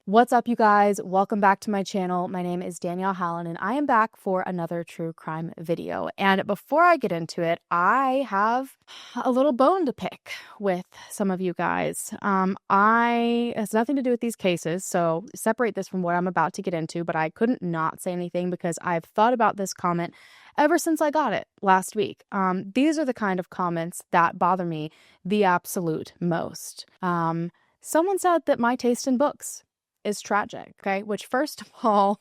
What's up, you guys? Welcome back to my channel. My name is Danelle Hallan, and I am back for another true crime video. And before I get into it, I have a little bone to pick with some of you guys. It has nothing to do with these cases, so separate this from what I'm about to get into, but I couldn't not say anything because I've thought about this comment ever since I got it last week. These are the kind of comments that bother me the absolute most. Someone said that my taste in books is tragic, okay? Which, first of all,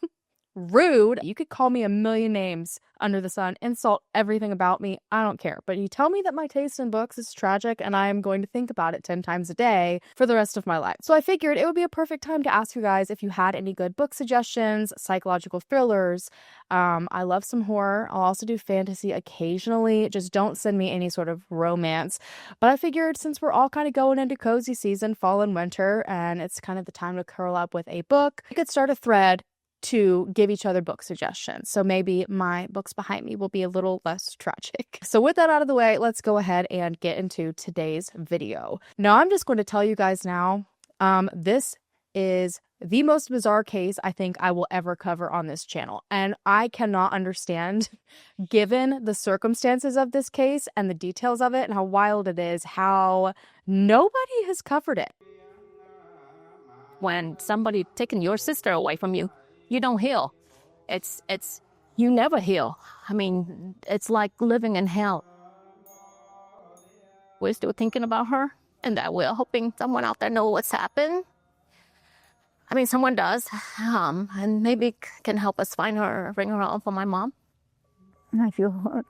rude. You could call me a million names under the sun, insult everything about me. I don't care. But you tell me that my taste in books is tragic and I am going to think about it 10 times a day for the rest of my life. So I figured it would be a perfect time to ask you guys if you had any good book suggestions, psychological thrillers. I love some horror. I'll also do fantasy occasionally. Just don't send me any sort of romance. But I figured since we're all kind of going into cozy season, fall and winter, and it's kind of the time to curl up with a book, we could start a thread to give each other book suggestions. So maybe my books behind me will be a little less tragic. So with that out of the way, let's go ahead and get into today's video. Now, I'm just going to tell you guys now, this is the most bizarre case I think I will ever cover on this channel. And I cannot understand, given the circumstances of this case and the details of it and how wild it is, how nobody has covered it. When somebody taking your sister away from you, you don't heal. You never heal. I mean, it's like living in hell. We're still thinking about her, and that we're hoping someone out there knows what's happened. I mean, someone does, and maybe can help us find her, bring her home for my mom. And I feel hurt.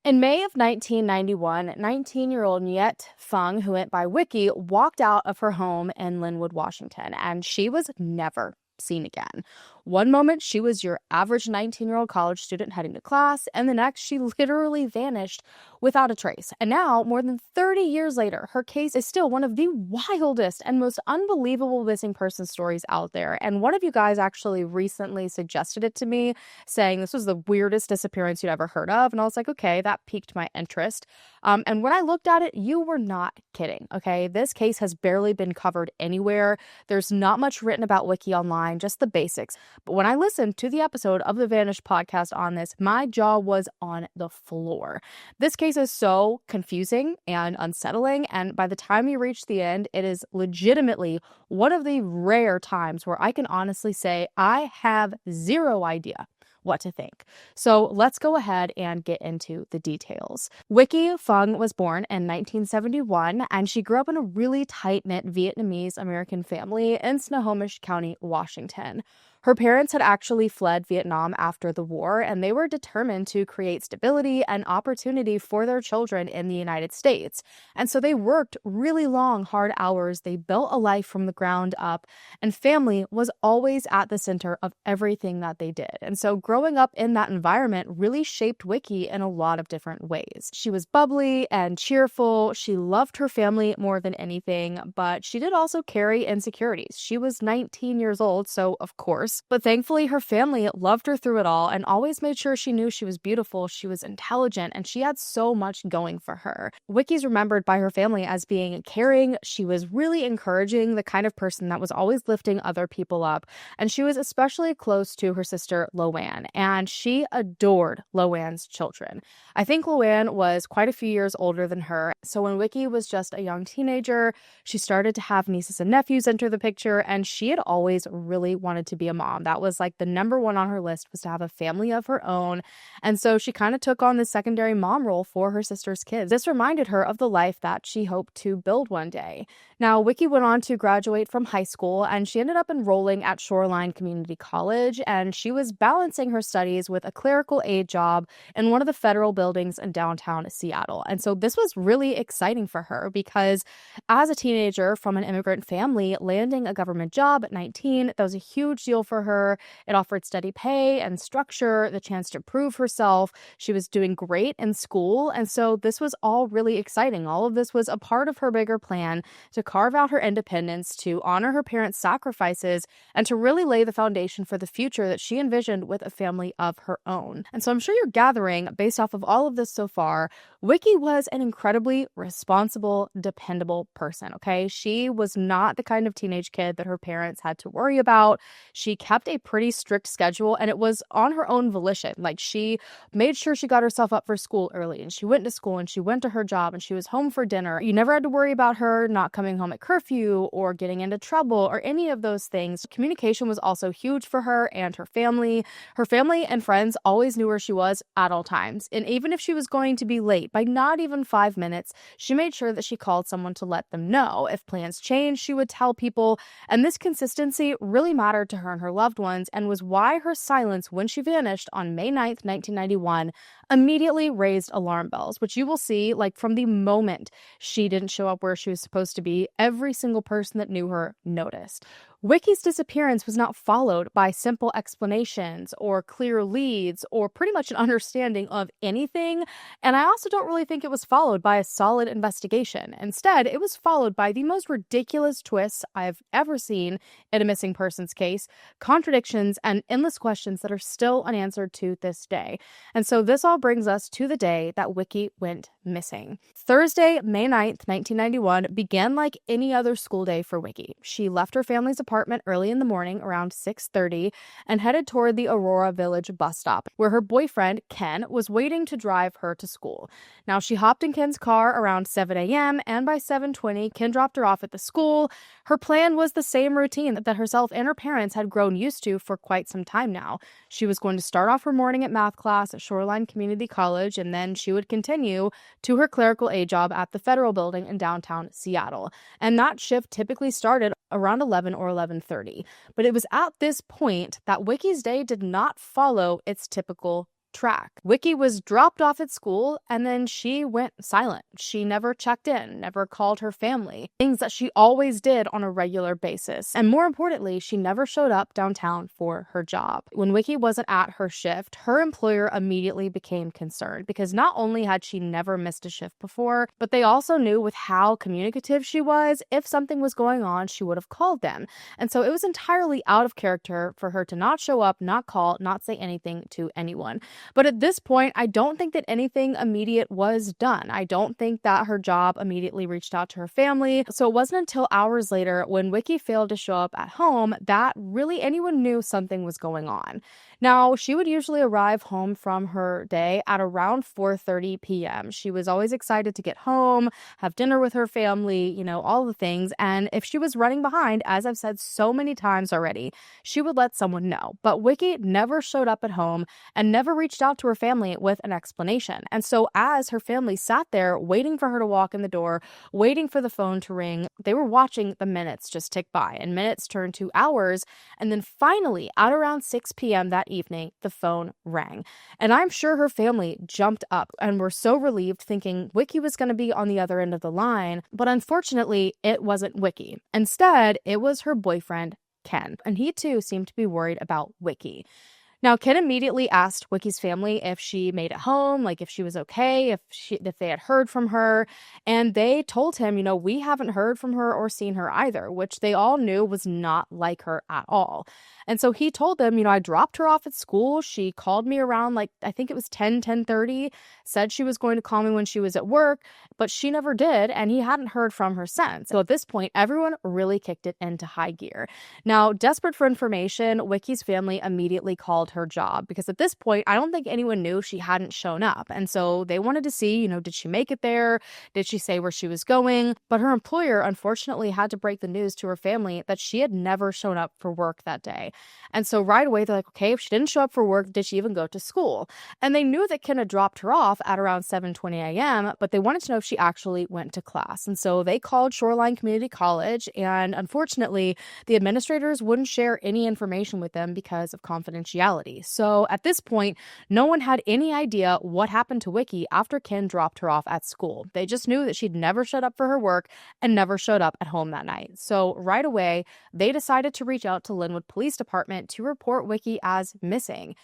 In May of 1991, 19-year-old Nguyet Phung, who went by Wiki, walked out of her home in Lynnwood, Washington, and she was never seen again. One moment, she was your average 19-year-old college student heading to class, and the next, she literally vanished without a trace. And now, more than 30 years later, her case is still one of the wildest and most unbelievable missing person stories out there. And one of you guys actually recently suggested it to me, saying this was the weirdest disappearance you'd ever heard of. And I was like, okay, that piqued my interest. And when I looked at it, you were not kidding, okay? This case has barely been covered anywhere. There's not much written about Wiki online, just the basics. But when I listened to the episode of the Vanished podcast on this, my jaw was on the floor. This case is so confusing and unsettling, and by the time you reach the end, it is legitimately one of the rare times where I can honestly say I have zero idea what to think. So let's go ahead and get into the details. Wiki Phung was born in 1971, and she grew up in a really tight-knit Vietnamese American family in Snohomish County, Washington. Her parents had actually fled Vietnam after the war, and they were determined to create stability and opportunity for their children in the United States. And so they worked really long, hard hours. They built a life from the ground up, and family was always at the center of everything that they did. And so growing up in that environment really shaped Wiki in a lot of different ways. She was bubbly and cheerful. She loved her family more than anything, but she did also carry insecurities. She was 19 years old, so of course. But thankfully, her family loved her through it all and always made sure she knew she was beautiful, she was intelligent, and she had so much going for her. Wiki's remembered by her family as being caring. She was really encouraging, the kind of person that was always lifting other people up. And she was especially close to her sister, Loanne, and she adored Loanne's children. I think Loanne was quite a few years older than her. So when Wiki was just a young teenager, she started to have nieces and nephews enter the picture, and she had always really wanted to be a mom. That was like the number one on her list, was to have a family of her own. And so she kind of took on the secondary mom role for her sister's kids. This reminded her of the life that she hoped to build one day. Now, Wiki went on to graduate from high school, and she ended up enrolling at Shoreline Community College, and she was balancing her studies with a clerical aid job in one of the federal buildings in downtown Seattle. And so this was really exciting for her because as a teenager from an immigrant family, landing a government job at 19, that was a huge deal for her. It offered steady pay and structure, the chance to prove herself. She was doing great in school, and so this was all really exciting. All of this was a part of her bigger plan to carve out her independence, to honor her parents' sacrifices, and to really lay the foundation for the future that she envisioned with a family of her own. And so I'm sure you're gathering, based off of all of this so far, Wiki was an incredibly responsible, dependable person, okay? She was not the kind of teenage kid that her parents had to worry about. She kept a pretty strict schedule, and it was on her own volition. Like, she made sure she got herself up for school early, and she went to school, and she went to her job, and she was home for dinner. You never had to worry about her not coming home at curfew or getting into trouble or any of those things. Communication was also huge for her and her family. Her family and friends always knew where she was at all times. And even if she was going to be late by not even 5 minutes, she made sure that she called someone to let them know. If plans changed, she would tell people. And this consistency really mattered to her and her loved ones, and was why her silence when she vanished on May 9th, 1991, immediately raised alarm bells, which you will see, like, from the moment she didn't show up where she was supposed to be, every single person that knew her noticed. Wiki's disappearance was not followed by simple explanations or clear leads or pretty much an understanding of anything, and I also don't really think it was followed by a solid investigation. Instead, it was followed by the most ridiculous twists I've ever seen in a missing persons case, contradictions, and endless questions that are still unanswered to this day. And so this all brings us to the day that Wiki went missing. Thursday, May 9th, 1991 began like any other school day for Wiki. She left her family's apartment early in the morning around 6:30 and headed toward the Aurora Village bus stop, where her boyfriend, Ken, was waiting to drive her to school. Now, she hopped in Ken's car around 7 a.m., and by 7:20, Ken dropped her off at the school. Her plan was the same routine that herself and her parents had grown used to for quite some time now. She was going to start off her morning at math class at Shoreline Community College, and then she would continue to her clerical aid job at the Federal Building in downtown Seattle. And that shift typically started around 11 or 11:30. But it was at this point that Wiki's day did not follow its typical track. Wiki was dropped off at school, and then she went silent. She never checked in, never called her family, things that she always did on a regular basis. And more importantly, she never showed up downtown for her job. When Wiki wasn't at her shift, her employer immediately became concerned, because not only had she never missed a shift before, but they also knew with how communicative she was, if something was going on, she would have called them. And so it was entirely out of character for her to not show up, not call, not say anything to anyone. But at this point, I don't think that anything immediate was done. I don't think that her job immediately reached out to her family. So it wasn't until hours later, when Wiki failed to show up at home, that really anyone knew something was going on. Now, she would usually arrive home from her day at around 4:30 p.m. She was always excited to get home, have dinner with her family, all the things. And if she was running behind, as I've said so many times already, she would let someone know. But Wiki never showed up at home and never reached out to her family with an explanation. And so as her family sat there waiting for her to walk in the door, waiting for the phone to ring, they were watching the minutes just tick by, and minutes turned to hours. And then finally, at around 6 p.m. that evening, the phone rang. And I'm sure her family jumped up and were so relieved, thinking Wiki was going to be on the other end of the line. But unfortunately, it wasn't Wiki. Instead, it was her boyfriend, Ken. And he too seemed to be worried about Wiki. Now, Ken immediately asked Wiki's family if she made it home, like if she was okay, if they had heard from her. And they told him, we haven't heard from her or seen her either, which they all knew was not like her at all. And so he told them, I dropped her off at school. She called me around, I think it was 10:30, said she was going to call me when she was at work, but she never did, and he hadn't heard from her since. So at this point, everyone really kicked it into high gear. Now, desperate for information, Wiki's family immediately called her job, because at this point, I don't think anyone knew she hadn't shown up. And so they wanted to see, did she make it there? Did she say where she was going? But her employer, unfortunately, had to break the news to her family that she had never shown up for work that day. And so right away, they're like, okay, if she didn't show up for work, did she even go to school? And they knew that Ken had dropped her off at around 7:20 a.m., but they wanted to know if she actually went to class. And so they called Shoreline Community College, and unfortunately, the administrators wouldn't share any information with them because of confidentiality. So at this point, no one had any idea what happened to Wiki after Ken dropped her off at school. They just knew that she'd never showed up for her work and never showed up at home that night. So right away, they decided to reach out to Lynnwood Police Department to report Wiki as missing.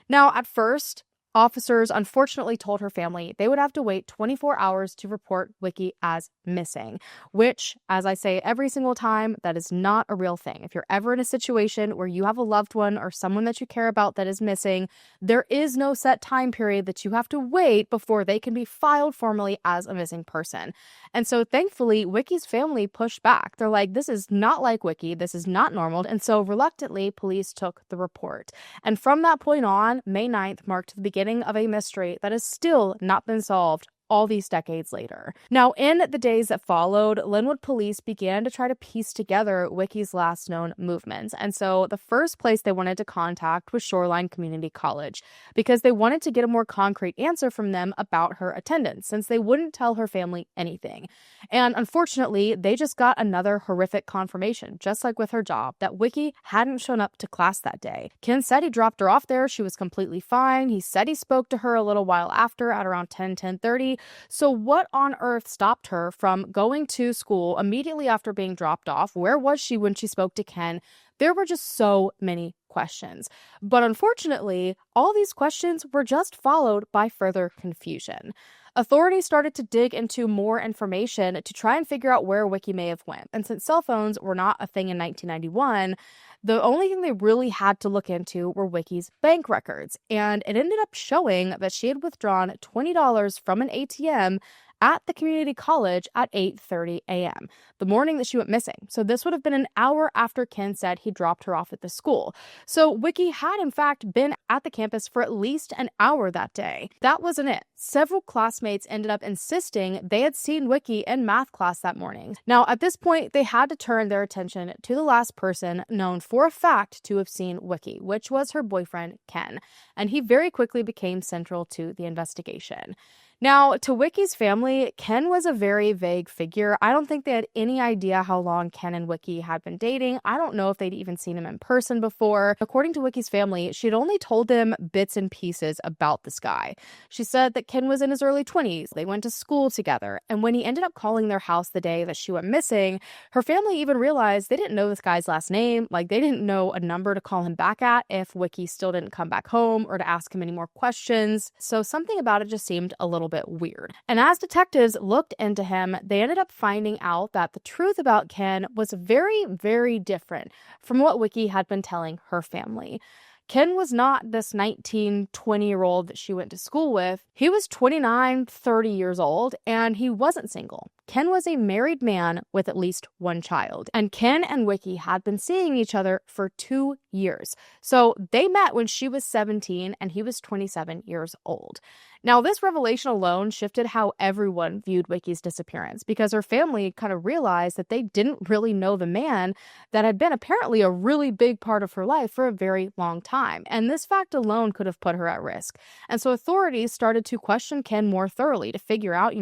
Now, at first, officers unfortunately told her family they would have to wait 24 hours to report Wiki as missing, which, as I say every single time, that is not a real thing. If you're ever in a situation where you have a loved one or someone that you care about that is missing, there is no set time period that you have to wait before they can be filed formally as a missing person. And so thankfully, Wiki's family pushed back. They're like, this is not like Wiki. This is not normal. And so reluctantly, police took the report. And from that point on, May 9th marked the beginning of a mystery that has still not been solved all these decades later. Now, in the days that followed, Lynnwood Police began to try to piece together Wiki's last known movements. And so the first place they wanted to contact was Shoreline Community College, because they wanted to get a more concrete answer from them about her attendance, since they wouldn't tell her family anything. And unfortunately, they just got another horrific confirmation, just like with her job, that Wiki hadn't shown up to class that day. Ken said he dropped her off there. She was completely fine. He said he spoke to her a little while after at around 10:30. So what on earth stopped her from going to school immediately after being dropped off? Where was she when she spoke to Ken? There were just so many questions. But unfortunately, all these questions were just followed by further confusion. Authorities started to dig into more information to try and figure out where Wiki may have went. And since cell phones were not a thing in 1991, the only thing they really had to look into were Wiki's bank records. And it ended up showing that she had withdrawn $20 from an ATM at the community college at 8:30 a.m., the morning that she went missing. So this would have been an hour after Ken said he dropped her off at the school. So Wiki had, in fact, been at the campus for at least an hour that day. That wasn't it. Several classmates ended up insisting they had seen Wiki in math class that morning. Now, at this point, they had to turn their attention to the last person known for a fact to have seen Wiki, which was her boyfriend, Ken. And he very quickly became central to the investigation. Now, to Wiki's family, Ken was a very vague figure. I don't think they had any idea how long Ken and Wiki had been dating. I don't know if they'd even seen him in person before. According to Wiki's family, she'd only told them bits and pieces about this guy. She said that Ken was in his early 20s. They went to school together. And when he ended up calling their house the day that she went missing, her family even realized they didn't know this guy's last name. Like, they didn't know a number to call him back at if Wiki still didn't come back home or to ask him any more questions. So something about it just seemed a little bit weird. And as detectives looked into him, they ended up finding out that the truth about Ken was very, very different from what Wiki had been telling her family. Ken was not this 19, 20-year-old that she went to school with. He was 29, 30 years old, and he wasn't single. Ken was a married man with at least one child. And Ken and Wiki had been seeing each other for 2 years. So they met when she was 17 and he was 27 years old. Now, this revelation alone shifted how everyone viewed Wiki's disappearance, because her family kind of realized that they didn't really know the man that had been apparently a really big part of her life for a very long time. And this fact alone could have put her at risk. And so authorities started to question Ken more thoroughly to figure out,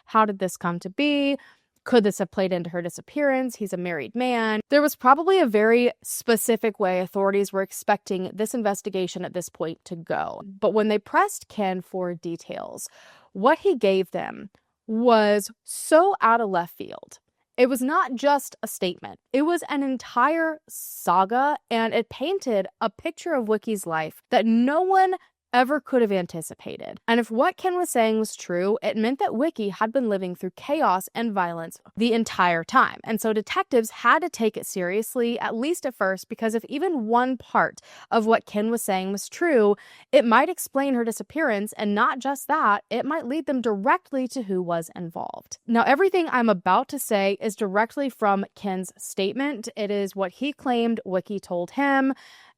how did this come to be? Could this have played into her disappearance? He's a married man. There was probably a very specific way authorities were expecting this investigation at this point to go. But when they pressed Ken for details, what he gave them was so out of left field. It was not just a statement. It was an entire saga, and it painted a picture of Wiki's life that no one ever could have anticipated. And if what Ken was saying was true, it meant that Wiki had been living through chaos and violence the entire time. And so detectives had to take it seriously, at least at first, because if even one part of what Ken was saying was true, it might explain her disappearance, and not just that, it might lead them directly to who was involved. Now, everything I'm about to say is directly from Ken's statement. It is what he claimed Wiki told him.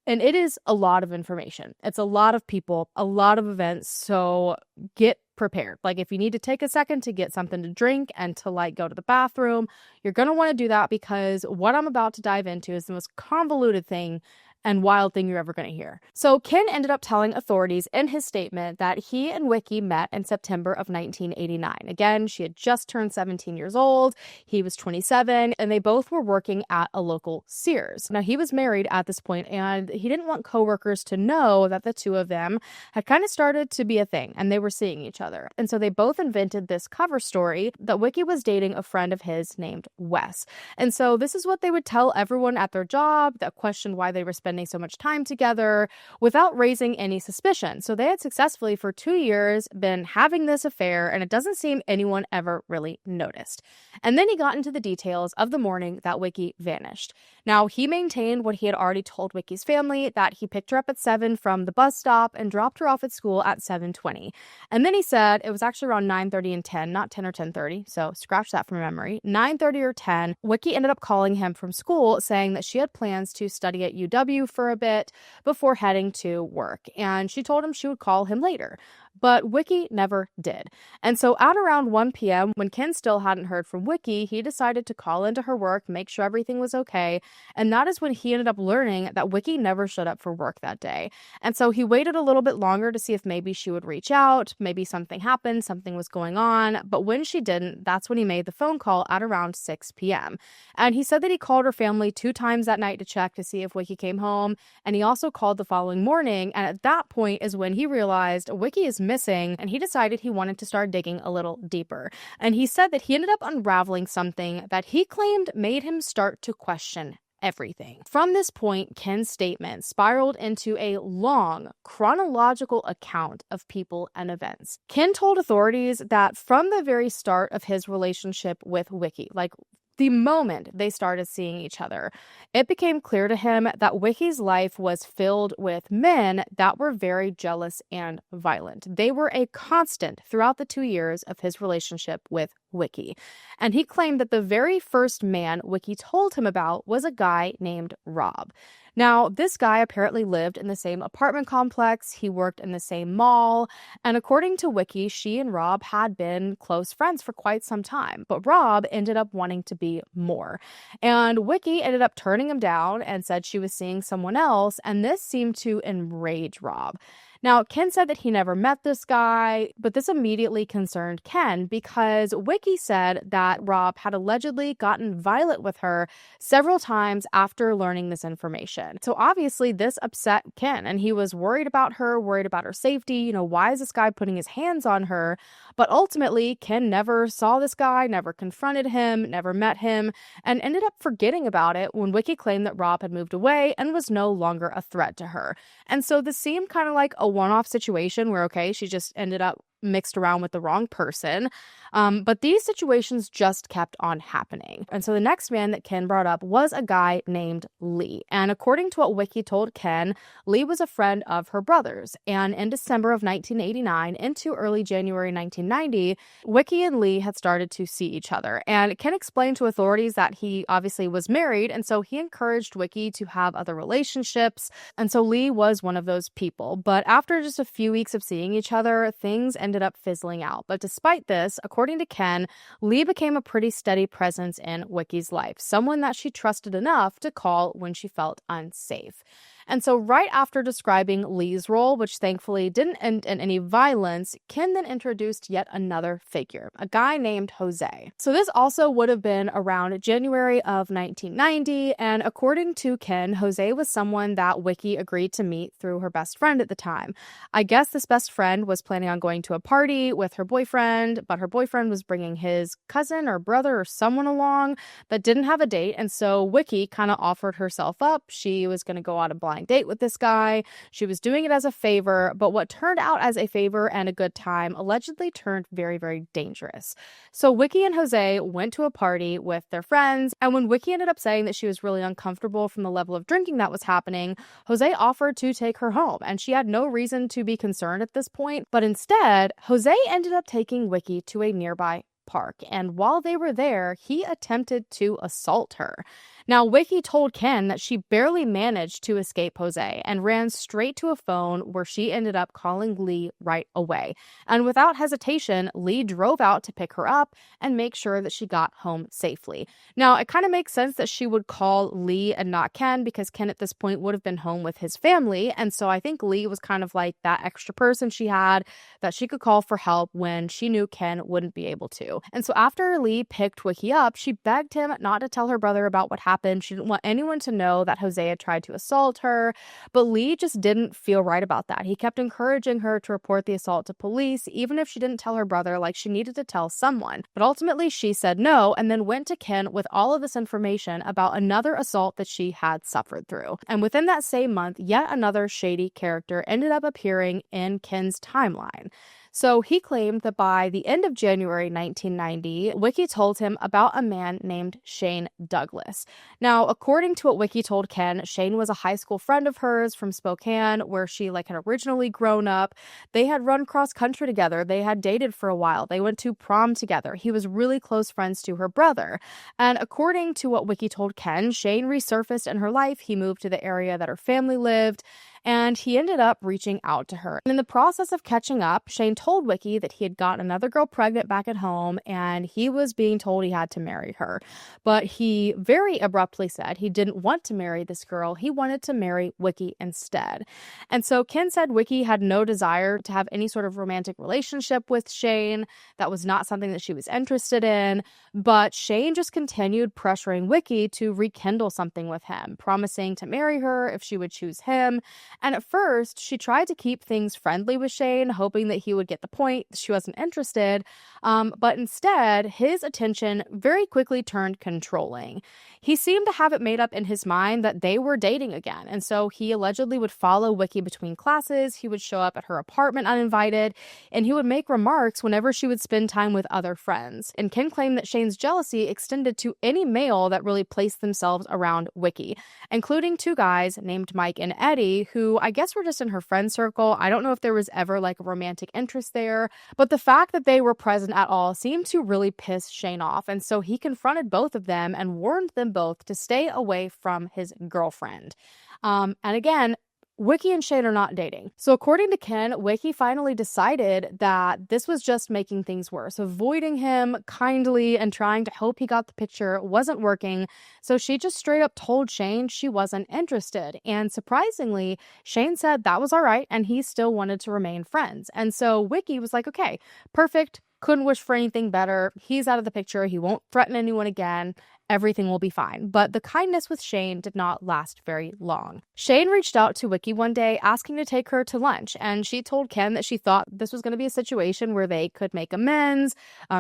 And it is a lot of information. It's a lot of people, a lot of events. So get prepared. Like, if you need to take a second to get something to drink and to go to the bathroom, you're going to want to do that, because what I'm about to dive into is the most convoluted thing and wild thing you're ever going to hear. So Ken ended up telling authorities in his statement that he and Wiki met in September of 1989. Again, she had just turned 17 years old. He was 27, and they both were working at a local Sears. Now, he was married at this point, and he didn't want coworkers to know that the two of them had kind of started to be a thing, and they were seeing each other. And so they both invented this cover story that Wiki was dating a friend of his named Wes. And so this is what they would tell everyone at their job that questioned why they were spending spending so much time together without raising any suspicion. So they had successfully for 2 years been having this affair, and it doesn't seem anyone ever really noticed. And then he got into the details of the morning that Wiki vanished. Now, he maintained what he had already told Wiki's family, that he picked her up at 7 from the bus stop and dropped her off at school at 7:20. And then he said it was actually around 9:30 and 10, not 10 or 10:30, so scratch that from memory. 9:30 or 10, Wiki ended up calling him from school saying that she had plans to study at UW for a bit before heading to work, and she told him she would call him later. But Wiki never did. And so at around 1 p.m., when Ken still hadn't heard from Wiki, he decided to call into her work, make sure everything was okay. And that is when he ended up learning that Wiki never showed up for work that day. And so he waited a little bit longer to see if maybe she would reach out, maybe something happened, something was going on. But when she didn't, that's when he made the phone call at around 6 p.m. And he said that he called her family 2 times that night to check to see if Wiki came home. And he also called the following morning. And at that point is when he realized Wiki is missing, and he decided he wanted to start digging a little deeper. And he said that he ended up unraveling something that he claimed made him start to question everything. From this point, Ken's statement spiraled into a long, chronological account of people and events. Ken told authorities that from the very start of his relationship with Wiki, like the moment they started seeing each other, it became clear to him that Wiki's life was filled with men that were very jealous and violent. They were a constant throughout the 2 years of his relationship with Wiki. And he claimed that the very first man Wiki told him about was a guy named Rob. Now, this guy apparently lived in the same apartment complex, he worked in the same mall, and according to Wiki, she and Rob had been close friends for quite some time, but Rob ended up wanting to be more. And Wiki ended up turning him down and said she was seeing someone else, and this seemed to enrage Rob. Now, Ken said that he never met this guy, but this immediately concerned Ken because Wiki said that Rob had allegedly gotten violent with her several times after learning this information. So obviously this upset Ken, and he was worried about her safety. Why is this guy putting his hands on her? But ultimately, Ken never saw this guy, never confronted him, never met him, and ended up forgetting about it when Wiki claimed that Rob had moved away and was no longer a threat to her. And so this seemed kind of like a one-off situation where, okay, she just ended up mixed around with the wrong person. But these situations just kept on happening. And so the next man that Ken brought up was a guy named Lee. And according to what Wiki told Ken, Lee was a friend of her brother's. And in December of 1989 into early January 1990, Wiki and Lee had started to see each other. And Ken explained to authorities that he obviously was married, and so he encouraged Wiki to have other relationships. And so Lee was one of those people. But after just a few weeks of seeing each other, things ended up fizzling out. But despite this, according to Ken, Lee became a pretty steady presence in Wiki's life, someone that she trusted enough to call when she felt unsafe. And so right after describing Lee's role, which thankfully didn't end in any violence, Ken then introduced yet another figure, a guy named Jose. So this also would have been around January of 1990, and according to Ken, Jose was someone that Wiki agreed to meet through her best friend at the time. I guess this best friend was planning on going to a party with her boyfriend, but her boyfriend was bringing his cousin or brother or someone along that didn't have a date, and so Wiki kind of offered herself up. She was going to go on a blind date with this guy. She was doing it as a favor, but what turned out as a favor and a good time allegedly turned very, very dangerous. So Wiki and Jose went to a party with their friends, and when Wiki ended up saying that she was really uncomfortable from the level of drinking that was happening, Jose offered to take her home, and she had no reason to be concerned at this point, but instead, Jose ended up taking Wiki to a nearby park, and while they were there, he attempted to assault her. Now, Wiki told Ken that she barely managed to escape Jose and ran straight to a phone where she ended up calling Lee right away. And without hesitation, Lee drove out to pick her up and make sure that she got home safely. Now, it kind of makes sense that she would call Lee and not Ken because Ken at this point would have been home with his family. And so I think Lee was kind of like that extra person she had that she could call for help when she knew Ken wouldn't be able to. And so after Lee picked Wiki up, she begged him not to tell her brother about what happened happened. She didn't want anyone to know that Hosea tried to assault her, but Lee just didn't feel right about that. He kept encouraging her to report the assault to police, even if she didn't tell her brother, like she needed to tell someone. But ultimately, she said no, and then went to Ken with all of this information about another assault that she had suffered through. And within that same month, yet another shady character ended up appearing in Ken's timeline. So he claimed that by the end of January 1990, Wiki told him about a man named Shane Douglas. Now, according to what Wiki told Ken, Shane was a high school friend of hers from Spokane, where she had originally grown up. They had run cross country together. They had dated for a while. They went to prom together. He was really close friends to her brother. And according to what Wiki told Ken, Shane resurfaced in her life. He moved to the area that her family lived, and he ended up reaching out to her. And in the process of catching up, Shane told Wiki that he had got another girl pregnant back at home, and he was being told he had to marry her. But he very abruptly said he didn't want to marry this girl. He wanted to marry Wiki instead. And so Ken said Wiki had no desire to have any sort of romantic relationship with Shane. That was not something that she was interested in. But Shane just continued pressuring Wiki to rekindle something with him, promising to marry her if she would choose him. And at first, she tried to keep things friendly with Shane, hoping that he would get the point she wasn't interested. But instead, his attention very quickly turned controlling. He seemed to have it made up in his mind that they were dating again. And so he allegedly would follow Wiki between classes. He would show up at her apartment uninvited, and he would make remarks whenever she would spend time with other friends. And Ken claimed that Shane's jealousy extended to any male that really placed themselves around Wiki, including two guys named Mike and Eddie, who I guess were just in her friend circle. I don't know if there was ever a romantic interest there, but the fact that they were present at all seemed to really piss Shane off. And so he confronted both of them and warned them both to stay away from his girlfriend. And again, Wiki and Shane are not dating. So according to Ken, Wiki finally decided that this was just making things worse. Avoiding him kindly and trying to hope he got the picture wasn't working. So she just straight up told Shane she wasn't interested. And surprisingly, Shane said that was all right and he still wanted to remain friends. And so Wiki was like, okay, perfect. Couldn't wish for anything better. He's out of the picture. He won't threaten anyone again. Everything will be fine. But the kindness with Shane did not last very long. Shane reached out to Wiki one day asking to take her to lunch, and she told Ken that she thought this was going to be a situation where they could make amends,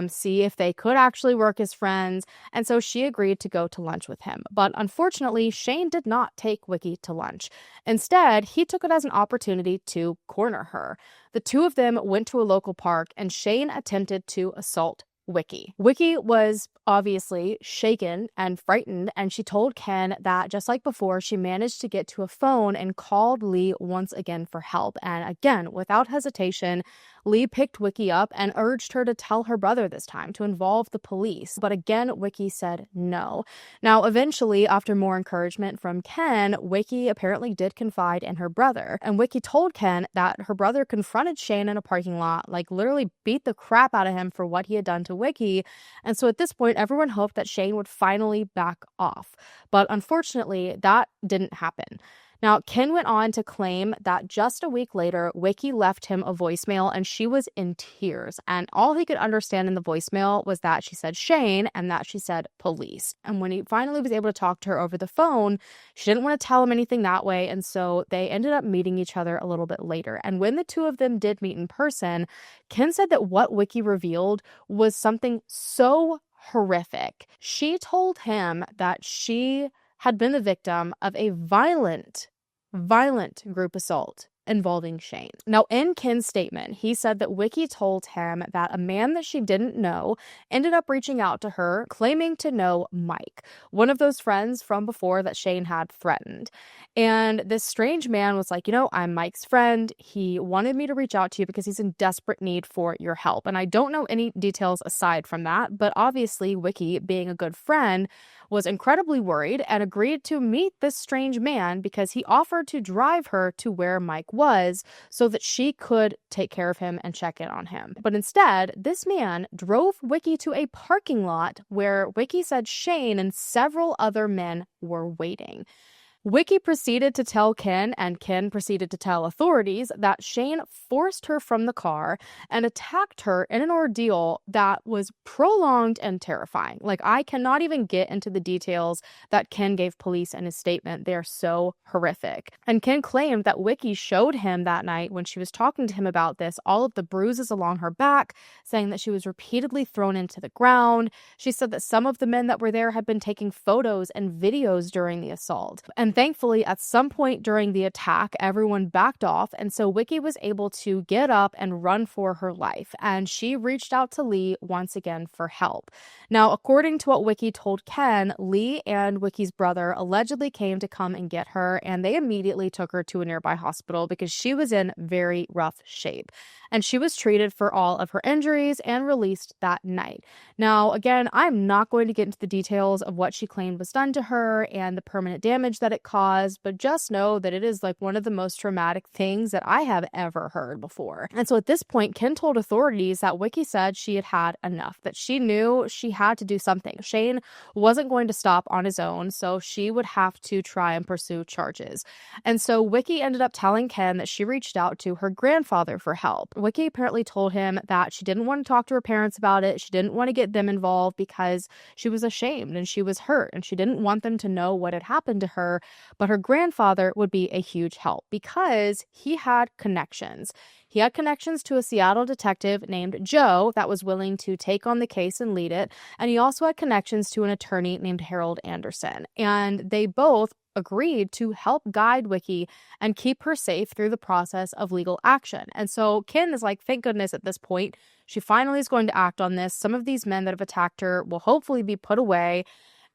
see if they could actually work as friends, and so she agreed to go to lunch with him. But unfortunately, Shane did not take Wiki to lunch. Instead, he took it as an opportunity to corner her. The two of them went to a local park, and Shane attempted to assault Wiki. Wiki was obviously shaken and frightened, and she told Ken that just like before, she managed to get to a phone and called Lee once again for help. And again, without hesitation, Lee picked Wiki up and urged her to tell her brother this time, to involve the police. But again, Wiki said no. Now, eventually, after more encouragement from Ken, Wiki apparently did confide in her brother. And Wiki told Ken that her brother confronted Shane in a parking lot, literally beat the crap out of him for what he had done to Wiki. And so at this point, everyone hoped that Shane would finally back off. But unfortunately, that didn't happen. Now, Ken went on to claim that just a week later, Wiki left him a voicemail and she was in tears. And all he could understand in the voicemail was that she said Shane and that she said police. And when he finally was able to talk to her over the phone, she didn't want to tell him anything that way. And so they ended up meeting each other a little bit later. And when the two of them did meet in person, Ken said that what Wiki revealed was something so horrific. She told him that she had been the victim of a violent group assault involving Shane. Now, in Ken's statement, he said that Wiki told him that a man that she didn't know ended up reaching out to her, claiming to know Mike, one of those friends from before that Shane had threatened. And this strange man was like, I'm Mike's friend. He wanted me to reach out to you because he's in desperate need for your help. And I don't know any details aside from that, but obviously Wiki, being a good friend, was incredibly worried and agreed to meet this strange man because he offered to drive her to where Mike was so that she could take care of him and check in on him. But instead, this man drove Wiki to a parking lot where Wiki said Shane and several other men were waiting. Wiki proceeded to tell Ken, and Ken proceeded to tell authorities, that Shane forced her from the car and attacked her in an ordeal that was prolonged and terrifying. Like, I cannot even get into the details that Ken gave police in his statement. They're so horrific. And Ken claimed that Wiki showed him that night, when she was talking to him about this, all of the bruises along her back, saying that she was repeatedly thrown into the ground. She said that some of the men that were there had been taking photos and videos during the assault. And thankfully, at some point during the attack, everyone backed off, and so Wiki was able to get up and run for her life, and she reached out to Lee once again for help. Now, according to what Wiki told Ken, Lee and Wiki's brother allegedly came to come and get her, and they immediately took her to a nearby hospital because she was in very rough shape. And she was treated for all of her injuries and released that night. Now, again, I'm not going to get into the details of what she claimed was done to her and the permanent damage that it caused, but just know that it is like one of the most traumatic things that I have ever heard before. And so at this point, Ken told authorities that Wiki said she had had enough, that she knew she had to do something. Shane wasn't going to stop on his own, so she would have to try and pursue charges. And so Wiki ended up telling Ken that she reached out to her grandfather for help. Wiki apparently told him that she didn't want to talk to her parents about it. She didn't want to get them involved because she was ashamed and she was hurt and she didn't want them to know what had happened to her. But her grandfather would be a huge help because he had connections. He had connections to a Seattle detective named Joe that was willing to take on the case and lead it. And he also had connections to an attorney named Harold Anderson. And they both agreed to help guide Wiki and keep her safe through the process of legal action. And so Ken is like, thank goodness at this point, she finally is going to act on this. Some of these men that have attacked her will hopefully be put away.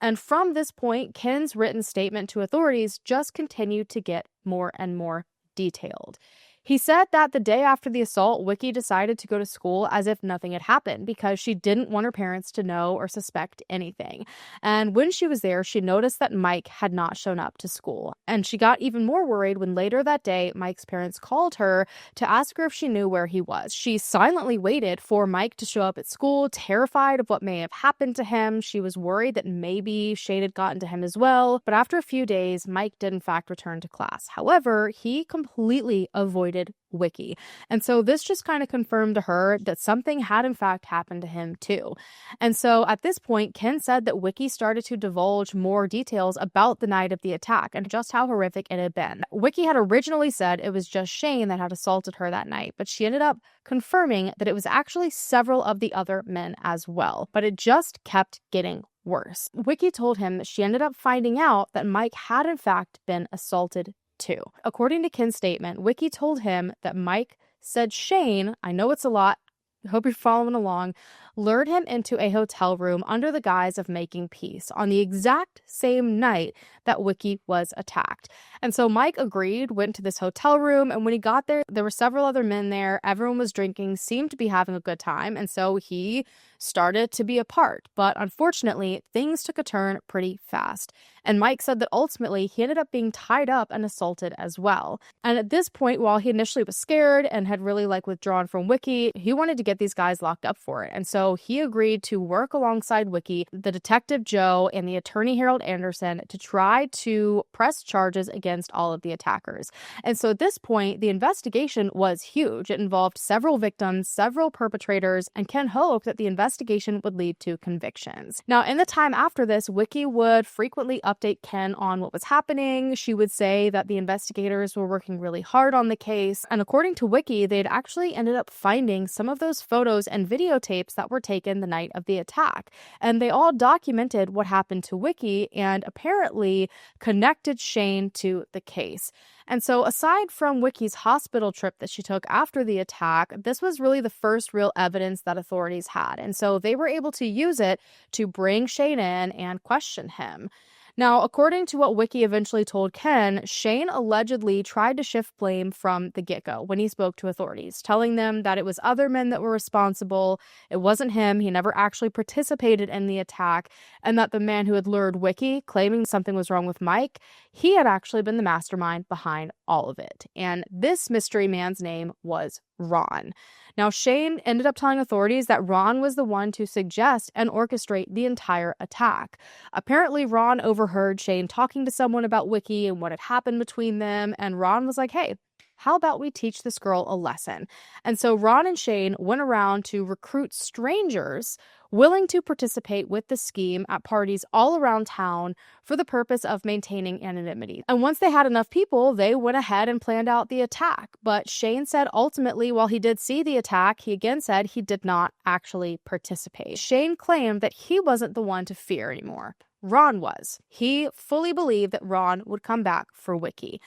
And from this point, Ken's written statement to authorities just continued to get more and more detailed. He said that the day after the assault, Wiki decided to go to school as if nothing had happened because she didn't want her parents to know or suspect anything. And when she was there, she noticed that Mike had not shown up to school. And she got even more worried when later that day, Mike's parents called her to ask her if she knew where he was. She silently waited for Mike to show up at school, terrified of what may have happened to him. She was worried that maybe Shane had gotten to him as well. But after a few days, Mike did in fact return to class. However, he completely avoided Wiki. And so this just kind of confirmed to her that something had in fact happened to him too. And so at this point, Ken said that Wiki started to divulge more details about the night of the attack and just how horrific it had been. Wiki had originally said it was just Shane that had assaulted her that night, but she ended up confirming that it was actually several of the other men as well. But it just kept getting worse. Wiki told him that she ended up finding out that Mike had in fact been assaulted too. According to Ken's statement, Wiki told him that Mike said Shane, I know it's a lot, I hope you're following along, lured him into a hotel room under the guise of making peace on the exact same night that Wiki was attacked. And so Mike agreed, went to this hotel room, and when he got there, there were several other men there. Everyone was drinking, seemed to be having a good time, and so he started to be a part. But unfortunately, things took a turn pretty fast. And Mike said that ultimately he ended up being tied up and assaulted as well. And at this point, while he initially was scared and had really withdrawn from Wiki, he wanted to get these guys locked up for it. And so he agreed to work alongside Wiki, the detective Joe, and the attorney Harold Anderson to try to press charges against all of the attackers. And so at this point, the investigation was huge. It involved several victims, several perpetrators, and Ken hoped that the investigation would lead to convictions. Now, in the time after this, Wiki would frequently update Ken on what was happening. She would say that the investigators were working really hard on the case. And according to Wiki, they'd actually ended up finding some of those photos and videotapes that were taken the night of the attack. And they all documented what happened to Wiki and apparently connected Shane to the case. And so aside from Wiki's hospital trip that she took after the attack, this was really the first real evidence that authorities had. And so they were able to use it to bring Shane in and question him. Now, according to what Wiki eventually told Ken, Shane allegedly tried to shift blame from the get-go when he spoke to authorities, telling them that it was other men that were responsible, it wasn't him, he never actually participated in the attack, and that the man who had lured Wiki, claiming something was wrong with Mike, he had actually been the mastermind behind all of it. And this mystery man's name was Ron. Now, Shane ended up telling authorities that Ron was the one to suggest and orchestrate the entire attack. Apparently, Ron overheard Shane talking to someone about Wiki and what had happened between them, and Ron was like, hey, how about we teach this girl a lesson? And so Ron and Shane went around to recruit strangers willing to participate with the scheme at parties all around town for the purpose of maintaining anonymity. And once they had enough people, they went ahead and planned out the attack. But Shane said ultimately, while he did see the attack, he again said he did not actually participate. Shane claimed that he wasn't the one to fear anymore. Ron was. He fully believed that Ron would come back for Wiki.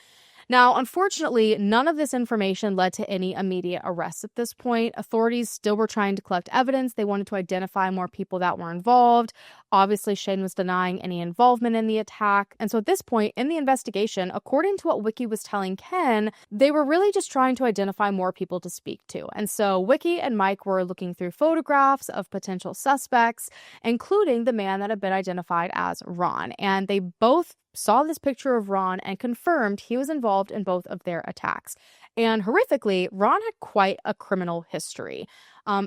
Now, unfortunately, none of this information led to any immediate arrests at this point. Authorities still were trying to collect evidence. They wanted to identify more people that were involved. Obviously, Shane was denying any involvement in the attack. And so at this point in the investigation, according to what Wiki was telling Ken, they were really just trying to identify more people to speak to. And so Wiki and Mike were looking through photographs of potential suspects, including the man that had been identified as Ron. And they both saw this picture of Ron and confirmed he was involved in both of their attacks. And horrifically, Ron had quite a criminal history.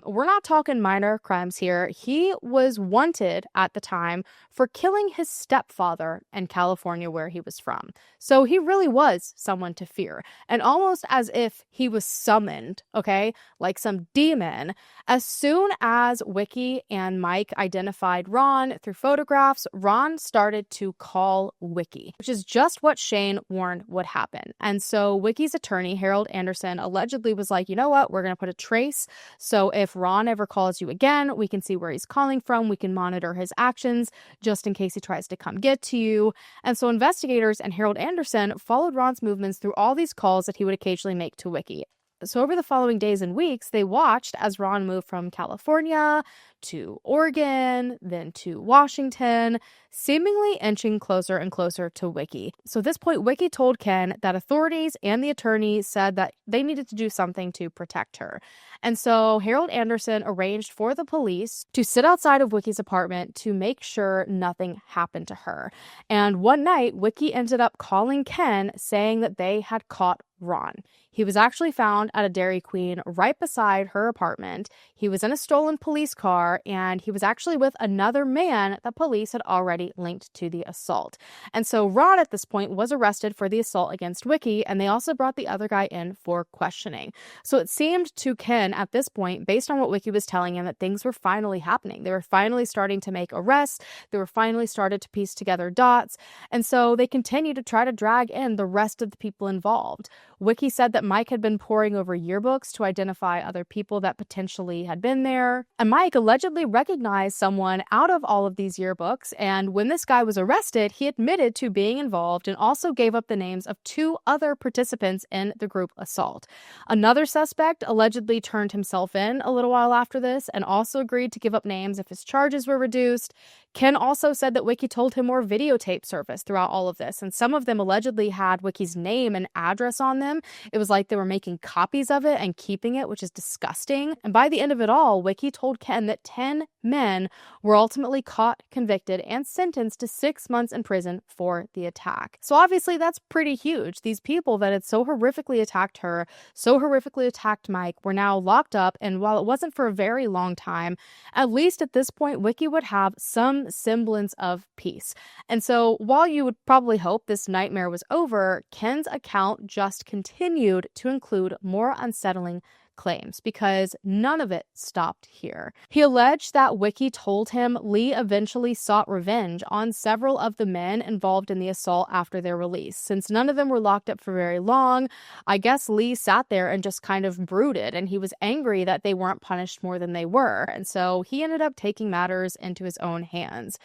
We're not talking minor crimes here. He was wanted at the time for killing his stepfather in California, where he was from. So he really was someone to fear. And almost as if he was summoned, okay, like some demon, as soon as Wiki and Mike identified Ron through photographs, Ron started to call Wiki, which is just what Shane warned would happen. And so Wiki's attorney, Harold Anderson, allegedly was like, you know what, we're going to put a trace. So if Ron ever calls you again, we can see where he's calling from. We can monitor his actions just in case he tries to come get to you. And so investigators and Harold Anderson followed Ron's movements through all these calls that he would occasionally make to Wiki. So over the following days and weeks, they watched as Ron moved from California to Oregon, then to Washington, seemingly inching closer and closer to Wiki. So at this point, Wiki told Ken that authorities and the attorney said that they needed to do something to protect her. And so Harold Anderson arranged for the police to sit outside of Wiki's apartment to make sure nothing happened to her. And one night, Wiki ended up calling Ken saying that they had caught Ron. He was actually found at a Dairy Queen right beside her apartment. He was in a stolen police car, and he was actually with another man that police had already linked to the assault. And so Ron at this point was arrested for the assault against Wiki, and they also brought the other guy in for questioning. So it seemed to Ken at this point, based on what Wiki was telling him, that things were finally happening. They were finally starting to make arrests. They were finally started to piece together dots. And so they continued to try to drag in the rest of the people involved. Wiki said that Mike had been poring over yearbooks to identify other people that potentially had been there. And Mike allegedly recognized someone out of all of these yearbooks. And when this guy was arrested, he admitted to being involved and also gave up the names of 2 other participants in the group assault. Another suspect allegedly turned himself in a little while after this and also agreed to give up names if his charges were reduced. Ken also said that Wiki told him more videotape surfaced throughout all of this, and some of them allegedly had Wiki's name and address on them. It was like they were making copies of it and keeping it, which is disgusting. And by the end of it all, Wiki told Ken that 10 men were ultimately caught, convicted, and sentenced to 6 months in prison for the attack. So obviously that's pretty huge. These people that had so horrifically attacked her, so horrifically attacked Mike, were now locked up, and while it wasn't for a very long time, at least at this point, Wiki would have some semblance of peace. And so while you would probably hope this nightmare was over, Ken's account just continued to include more unsettling claims because none of it stopped here. He alleged that Wiki told him Lee eventually sought revenge on several of the men involved in the assault after their release. Since none of them were locked up for very long, I guess Lee sat there and just kind of brooded, and he was angry that they weren't punished more than they were. And so he ended up taking matters into his own hands.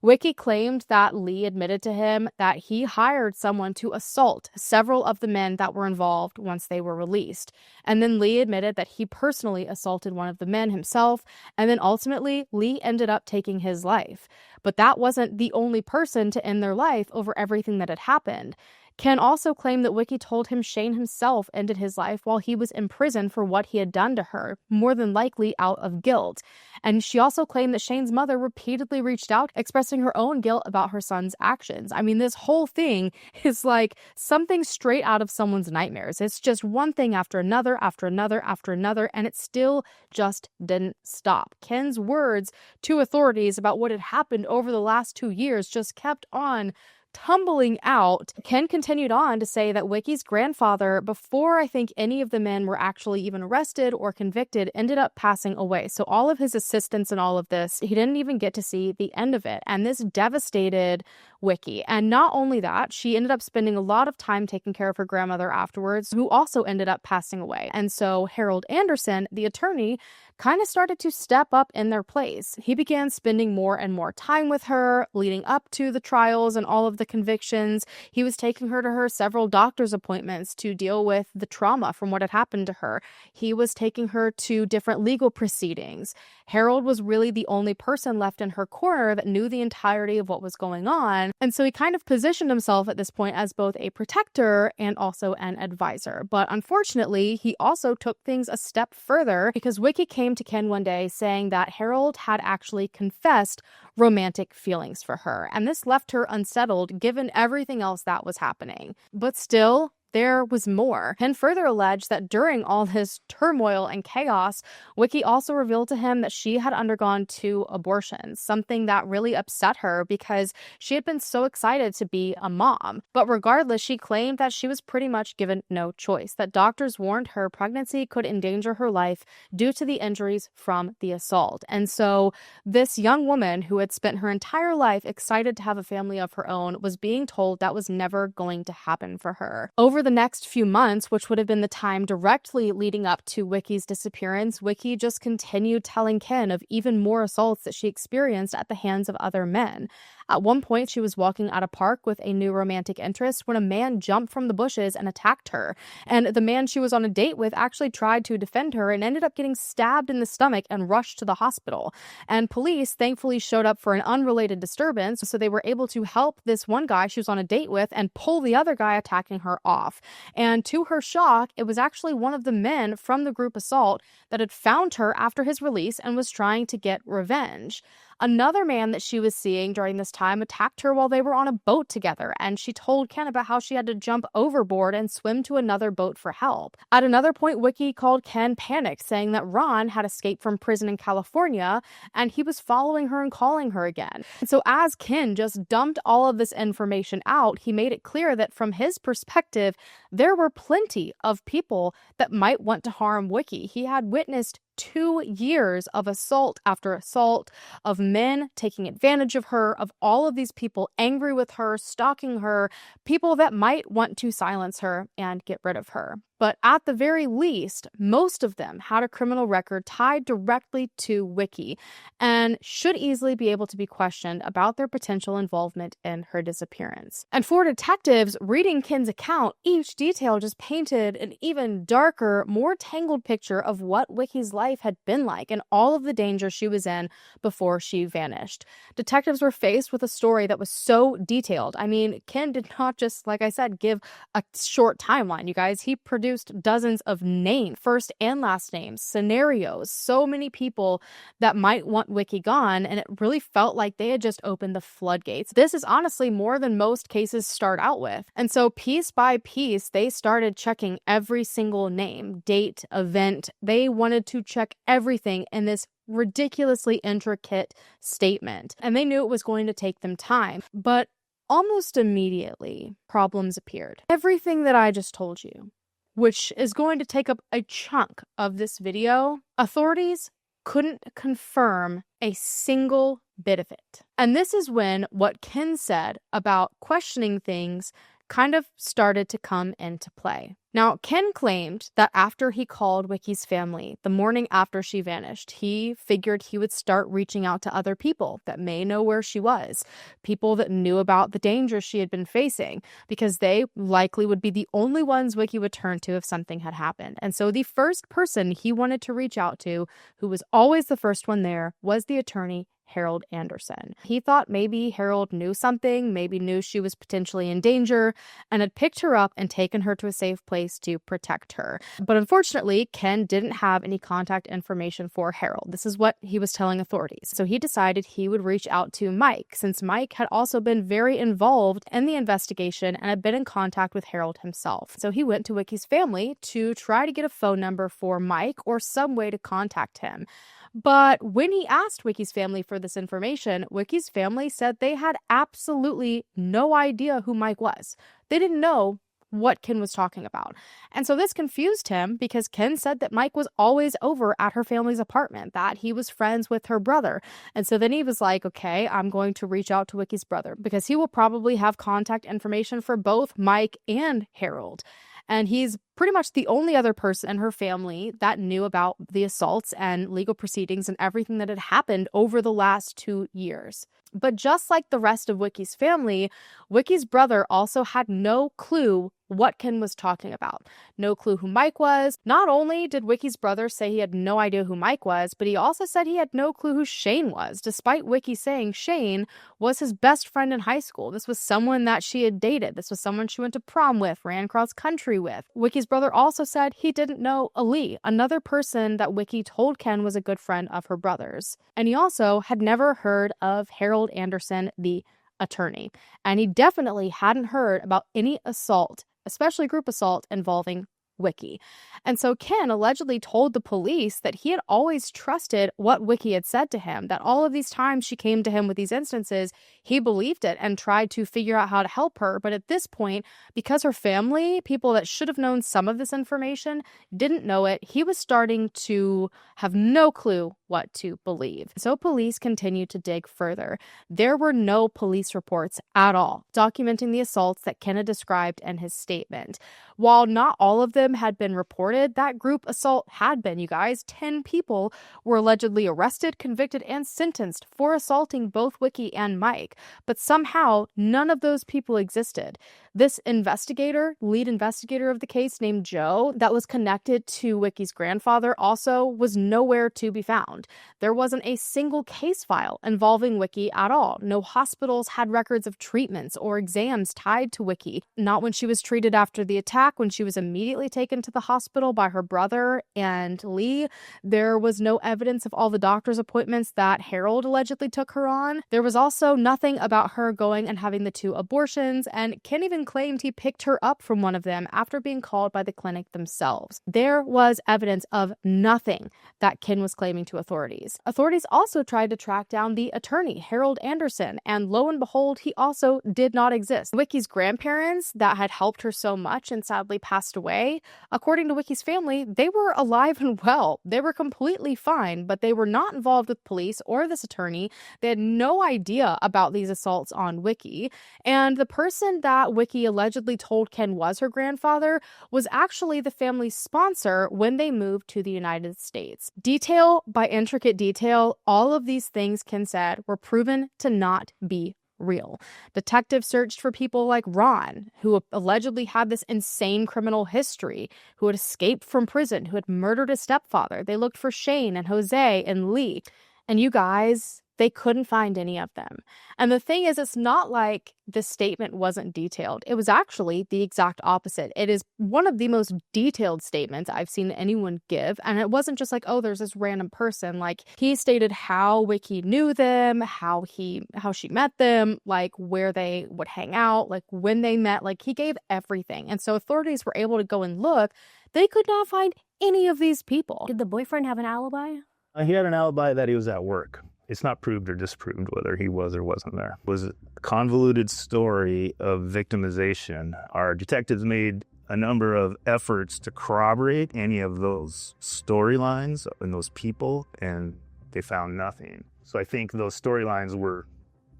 Wiki claimed that Lee admitted to him that he hired someone to assault several of the men that were involved once they were released. And then Lee admitted that he personally assaulted one of the men himself, and then ultimately Lee ended up taking his life. But that wasn't the only person to end their life over everything that had happened. Ken also claimed that Wiki told him Shane himself ended his life while he was in prison for what he had done to her, more than likely out of guilt. And she also claimed that Shane's mother repeatedly reached out, expressing her own guilt about her son's actions. I mean, this whole thing is like something straight out of someone's nightmares. It's just one thing after another, after another, after another, and it still just didn't stop. Ken's words to authorities about what had happened over the last 2 years just kept on tumbling out. Ken continued on to say that Wiki's grandfather, before I think any of the men were actually even arrested or convicted, ended up passing away. So all of his assistance in all of this, he didn't even get to see the end of it. And this devastated Wiki. And not only that, she ended up spending a lot of time taking care of her grandmother afterwards, who also ended up passing away. And so Harold Anderson, the attorney, kind of started to step up in their place. He began spending more and more time with her, leading up to the trials and all of the convictions. He was taking her to her several doctor's appointments to deal with the trauma from what had happened to her. He was taking her to different legal proceedings. Harold was really the only person left in her corner that knew the entirety of what was going on. And so he kind of positioned himself at this point as both a protector and also an advisor. But unfortunately, he also took things a step further because Wiki came to Ken one day saying that Harold had actually confessed romantic feelings for her. And this left her unsettled given everything else that was happening. But still, there was more. Ken further alleged that during all this turmoil and chaos, Wiki also revealed to him that she had undergone 2 abortions, something that really upset her because she had been so excited to be a mom. But regardless, she claimed that she was pretty much given no choice, that doctors warned her pregnancy could endanger her life due to the injuries from the assault. And so this young woman who had spent her entire life excited to have a family of her own was being told that was never going to happen for her. Over the next few months, which would have been the time directly leading up to Wiki's disappearance, Wiki just continued telling Ken of even more assaults that she experienced at the hands of other men. At one point, she was walking at a park with a new romantic interest when a man jumped from the bushes and attacked her. And the man she was on a date with actually tried to defend her and ended up getting stabbed in the stomach and rushed to the hospital. And police thankfully showed up for an unrelated disturbance, so they were able to help this one guy she was on a date with and pull the other guy attacking her off. And to her shock, it was actually one of the men from the group assault that had found her after his release and was trying to get revenge. Another man that she was seeing during this time attacked her while they were on a boat together, and she told Ken about how she had to jump overboard and swim to another boat for help. At another point, Wiki called Ken panicked, saying that Ron had escaped from prison in California, and he was following her and calling her again. And so as Ken just dumped all of this information out, he made it clear that from his perspective, there were plenty of people that might want to harm Wiki. He had witnessed 2 years of assault after assault, of men taking advantage of her, of all of these people angry with her, stalking her, people that might want to silence her and get rid of her. But at the very least, most of them had a criminal record tied directly to Wiki and should easily be able to be questioned about their potential involvement in her disappearance. And for detectives, reading Ken's account, each detail just painted an even darker, more tangled picture of what Wiki's life had been like and all of the danger she was in before she vanished. Detectives were faced with a story that was so detailed. I mean, Ken did not just, like I said, give a short timeline, you guys. He produced dozens of names, first and last names, scenarios, so many people that might want Wiki gone, and it really felt like they had just opened the floodgates. This is honestly more than most cases start out with. And so piece by piece, they started checking every single name, date, event. They wanted to check everything in this ridiculously intricate statement. And they knew it was going to take them time. But almost immediately, problems appeared. Everything that I just told you, which is going to take up a chunk of this video, authorities couldn't confirm a single bit of it. And this is when what Ken said about questioning things kind of started to come into play. Now, Ken claimed that after he called Wiki's family the morning after she vanished, he figured he would start reaching out to other people that may know where she was, people that knew about the danger she had been facing, because they likely would be the only ones Wiki would turn to if something had happened. And so the first person he wanted to reach out to, who was always the first one there, was the attorney Harold Anderson. He thought maybe Harold knew something, maybe knew she was potentially in danger, and had picked her up and taken her to a safe place to protect her. But unfortunately, Ken didn't have any contact information for Harold. This is what he was telling authorities. So he decided he would reach out to Mike, since Mike had also been very involved in the investigation and had been in contact with Harold himself. So he went to Wiki's family to try to get a phone number for Mike or some way to contact him. But when he asked Wiki's family for this information, Wiki's family said they had absolutely no idea who Mike was. They didn't know what Ken was talking about. And so this confused him because Ken said that Mike was always over at her family's apartment, that he was friends with her brother. And so then he was like, okay, I'm going to reach out to Wiki's brother because he will probably have contact information for both Mike and Harold. And he's pretty much the only other person in her family that knew about the assaults and legal proceedings and everything that had happened over the last 2 years. But just like the rest of Wiki's family, Wiki's brother also had no clue what Ken was talking about. No clue who Mike was. Not only did Wiki's brother say he had no idea who Mike was, but he also said he had no clue who Shane was, despite Wiki saying Shane was his best friend in high school. This was someone that she had dated. This was someone she went to prom with, ran cross country with. Wiki's brother also said he didn't know Ali, another person that Wiki told Ken was a good friend of her brother's. And he also had never heard of Harold Anderson, the attorney. And he definitely hadn't heard about any assault, especially group assault, involving Wiki. And so Ken allegedly told the police that he had always trusted what Wiki had said to him, that all of these times she came to him with these instances, he believed it and tried to figure out how to help her. But at this point, because her family, people that should have known some of this information, didn't know it, he was starting to have no clue what to believe. So police continued to dig further. There were no police reports at all documenting the assaults that Ken had described in his statement. While not all of them had been reported, that group assault had been, you guys. 10 people were allegedly arrested, convicted, and sentenced for assaulting both Wiki and Mike. But somehow, none of those people existed. This investigator, lead investigator of the case named Joe, that was connected to Wiki's grandfather also was nowhere to be found. There wasn't a single case file involving Wiki at all. No hospitals had records of treatments or exams tied to Wiki. Not when she was treated after the attack, when she was immediately taken to the hospital by her brother and Lee. There was no evidence of all the doctor's appointments that Harold allegedly took her on. There was also nothing about her going and having the 2 abortions, and Ken even claimed he picked her up from one of them after being called by the clinic themselves. There was evidence of nothing that Ken was claiming to authorities. Authorities also tried to track down the attorney, Harold Anderson, and lo and behold, he also did not exist. Wiki's grandparents that had helped her so much and sadly passed away, according to Wiki's family, they were alive and well. They were completely fine, but they were not involved with police or this attorney. They had no idea about these assaults on Wiki. And the person that Wiki allegedly told Ken was her grandfather was actually the family's sponsor when they moved to the United States. Detail by intricate detail, all of these things Ken said were proven to not be real. Detectives searched for people like Ron, who allegedly had this insane criminal history, who had escaped from prison, who had murdered his stepfather. They looked for Shane and Jose and Lee. And you guys, they couldn't find any of them. And the thing is, it's not like the statement wasn't detailed. It was actually the exact opposite. It is one of the most detailed statements I've seen anyone give. And it wasn't just like, oh, there's this random person. Like, he stated how Wiki knew them, how she met them, like where they would hang out, like when they met, like he gave everything. And so authorities were able to go and look. They could not find any of these people. Did the boyfriend have an alibi? He had an alibi that he was at work. It's not proved or disproved whether he was or wasn't there. It was a convoluted story of victimization. Our detectives made a number of efforts to corroborate any of those storylines and those people, and they found nothing. So I think those storylines were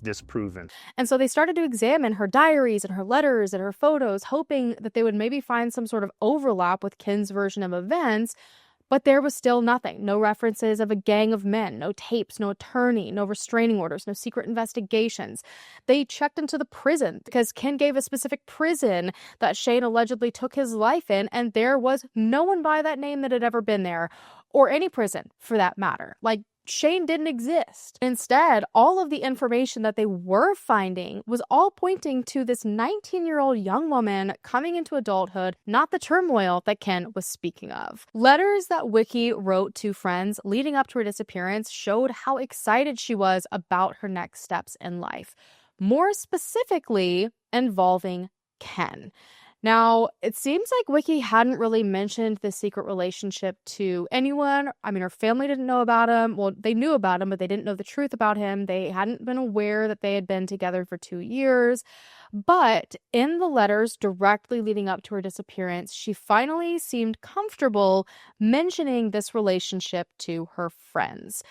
disproven. And so they started to examine her diaries and her letters and her photos, hoping that they would maybe find some sort of overlap with Ken's version of events. But there was still nothing. No references of a gang of men, no tapes, no attorney, no restraining orders, no secret investigations. They checked into the prison because Ken gave a specific prison that Shane allegedly took his life in, and there was no one by that name that had ever been there, or any prison for that matter. Like, Shane didn't exist. Instead, all of the information that they were finding was all pointing to this 19-year-old young woman coming into adulthood, not the turmoil that Ken was speaking of. Letters that Wiki wrote to friends leading up to her disappearance showed how excited she was about her next steps in life, more specifically involving Ken. Now, it seems like Wiki hadn't really mentioned the secret relationship to anyone. I mean, her family didn't know about him. Well, they knew about him, but they didn't know the truth about him. They hadn't been aware that they had been together for 2 years. But in the letters directly leading up to her disappearance, she finally seemed comfortable mentioning this relationship to her friends.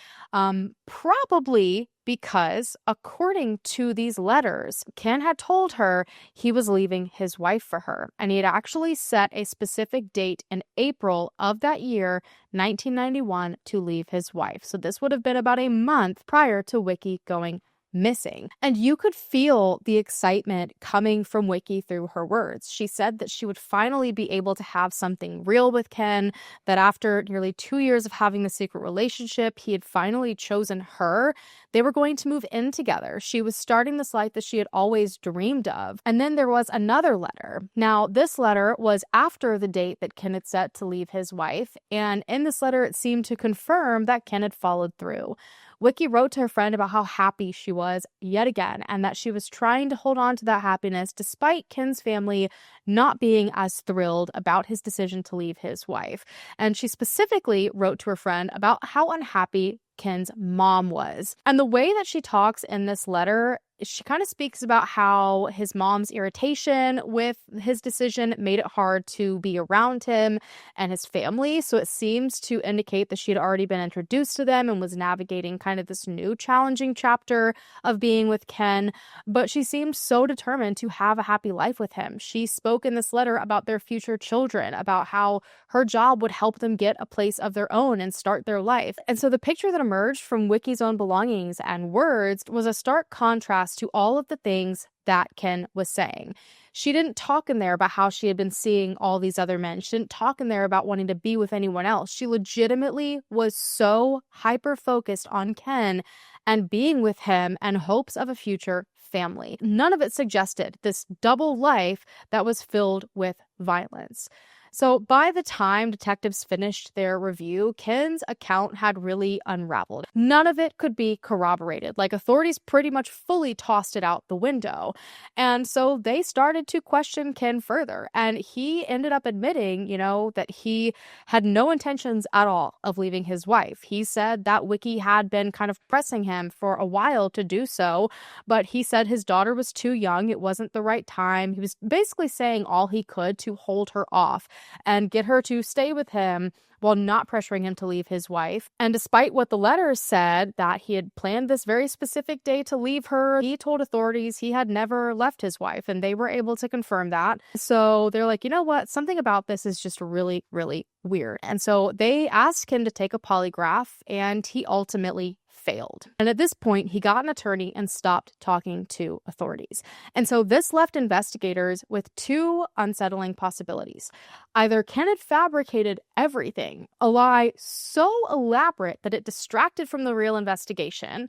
Probably because, according to these letters, Ken had told her he was leaving his wife for her, and he had actually set a specific date in April of that year, 1991, to leave his wife. So this would have been about a month prior to Wiki going missing. And you could feel the excitement coming from Wiki through her words. She said that she would finally be able to have something real with Ken, that after nearly 2 years of having the secret relationship, he had finally chosen her. They were going to move in together. She was starting this life that she had always dreamed of. And then there was another letter. Now, this letter was after the date that Ken had set to leave his wife. And in this letter, it seemed to confirm that Ken had followed through. Wiki wrote to her friend about how happy she was yet again, and that she was trying to hold on to that happiness despite Ken's family not being as thrilled about his decision to leave his wife. And she specifically wrote to her friend about how unhappy Ken's mom was. And the way that she talks in this letter, she kind of speaks about how his mom's irritation with his decision made it hard to be around him and his family. So it seems to indicate that she had already been introduced to them and was navigating kind of this new challenging chapter of being with Ken. But she seemed so determined to have a happy life with him. She spoke in this letter about their future children, about how her job would help them get a place of their own and start their life. And so the picture that emerged from Wiki's own belongings and words was a stark contrast to all of the things that Ken was saying. She didn't talk in there about how she had been seeing all these other men. She didn't talk in there about wanting to be with anyone else. She legitimately was so hyper-focused on Ken and being with him and hopes of a future family. None of it suggested this double life that was filled with violence. So by the time detectives finished their review, Ken's account had really unraveled. None of it could be corroborated. Like, authorities pretty much fully tossed it out the window. And so they started to question Ken further. And he ended up admitting, that he had no intentions at all of leaving his wife. He said that Wiki had been kind of pressing him for a while to do so, but he said his daughter was too young. It wasn't the right time. He was basically saying all he could to hold her off and get her to stay with him while not pressuring him to leave his wife. And despite what the letters said, that he had planned this very specific day to leave her, he told authorities he had never left his wife, and they were able to confirm that. So they're like, you know what? Something about this is just really, really weird. And so they asked him to take a polygraph, and he ultimately failed. And at this point, he got an attorney and stopped talking to authorities. And so this left investigators with two unsettling possibilities. Either Ken had fabricated everything, a lie so elaborate that it distracted from the real investigation,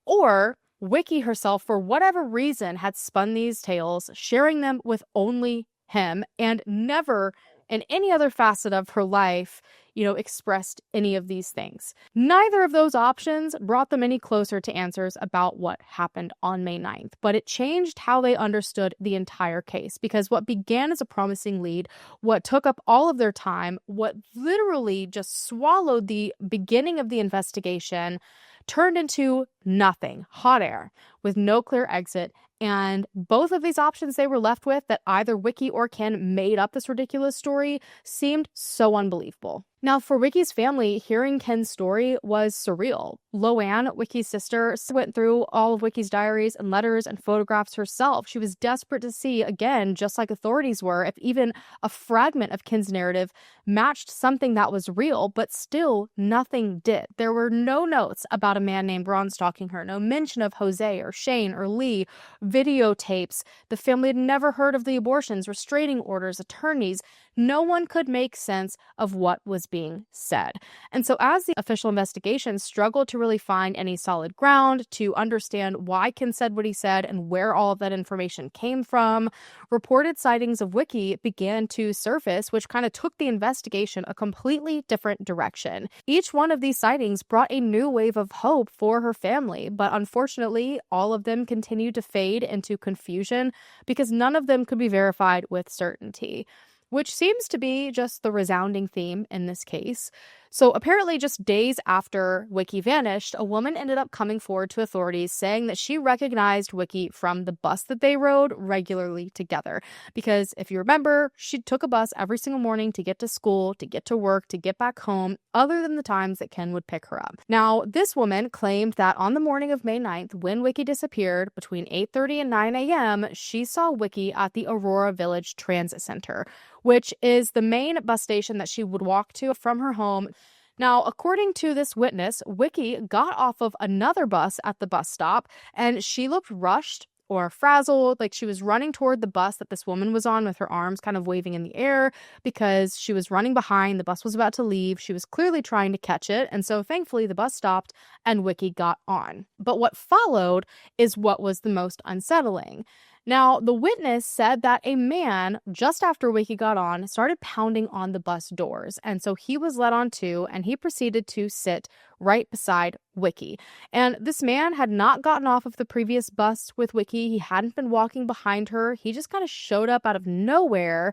or Wiki herself, for whatever reason, had spun these tales, sharing them with only him, and never in any other facet of her life, expressed any of these things. Neither of those options brought them any closer to answers about what happened on May 9th, but it changed how they understood the entire case, because what began as a promising lead, what took up all of their time, what literally just swallowed the beginning of the investigation, turned into nothing, hot air, with no clear exit. And both of these options they were left with, that either Wiki or Ken made up this ridiculous story, seemed so unbelievable. Now, for Wiki's family, hearing Ken's story was surreal. Loanne, Wiki's sister, went through all of Wiki's diaries and letters and photographs herself. She was desperate to see, again, just like authorities were, if even a fragment of Ken's narrative matched something that was real, but still nothing did. There were no notes about a man named Ron stalking her, no mention of Jose or Shane or Lee, videotapes. The family had never heard of the abortions, restraining orders, attorneys. No one could make sense of what was being said. And so as the official investigation struggled to really find any solid ground to understand why Ken said what he said and where all of that information came from, reported sightings of Wiki began to surface, which kind of took the investigation a completely different direction. Each one of these sightings brought a new wave of hope for her family, but unfortunately, all of them continued to fade into confusion because none of them could be verified with certainty, which seems to be just the resounding theme in this case. So apparently just days after Wiki vanished, a woman ended up coming forward to authorities saying that she recognized Wiki from the bus that they rode regularly together. Because if you remember, she took a bus every single morning to get to school, to get to work, to get back home, other than the times that Ken would pick her up. Now, this woman claimed that on the morning of May 9th, when Wiki disappeared, between 8:30 and 9 a.m., she saw Wiki at the Aurora Village Transit Center, which is the main bus station that she would walk to from her home. Now, according to this witness, Wiki got off of another bus at the bus stop, and she looked rushed or frazzled, like she was running toward the bus that this woman was on with her arms kind of waving in the air because she was running behind. The bus was about to leave. She was clearly trying to catch it, and so thankfully the bus stopped and Wiki got on. But what followed is what was the most unsettling. Now, the witness said that a man, just after Wiki got on, started pounding on the bus doors. And so he was let on too, and he proceeded to sit right beside Wiki. And this man had not gotten off of the previous bus with Wiki. He hadn't been walking behind her. He just kind of showed up out of nowhere.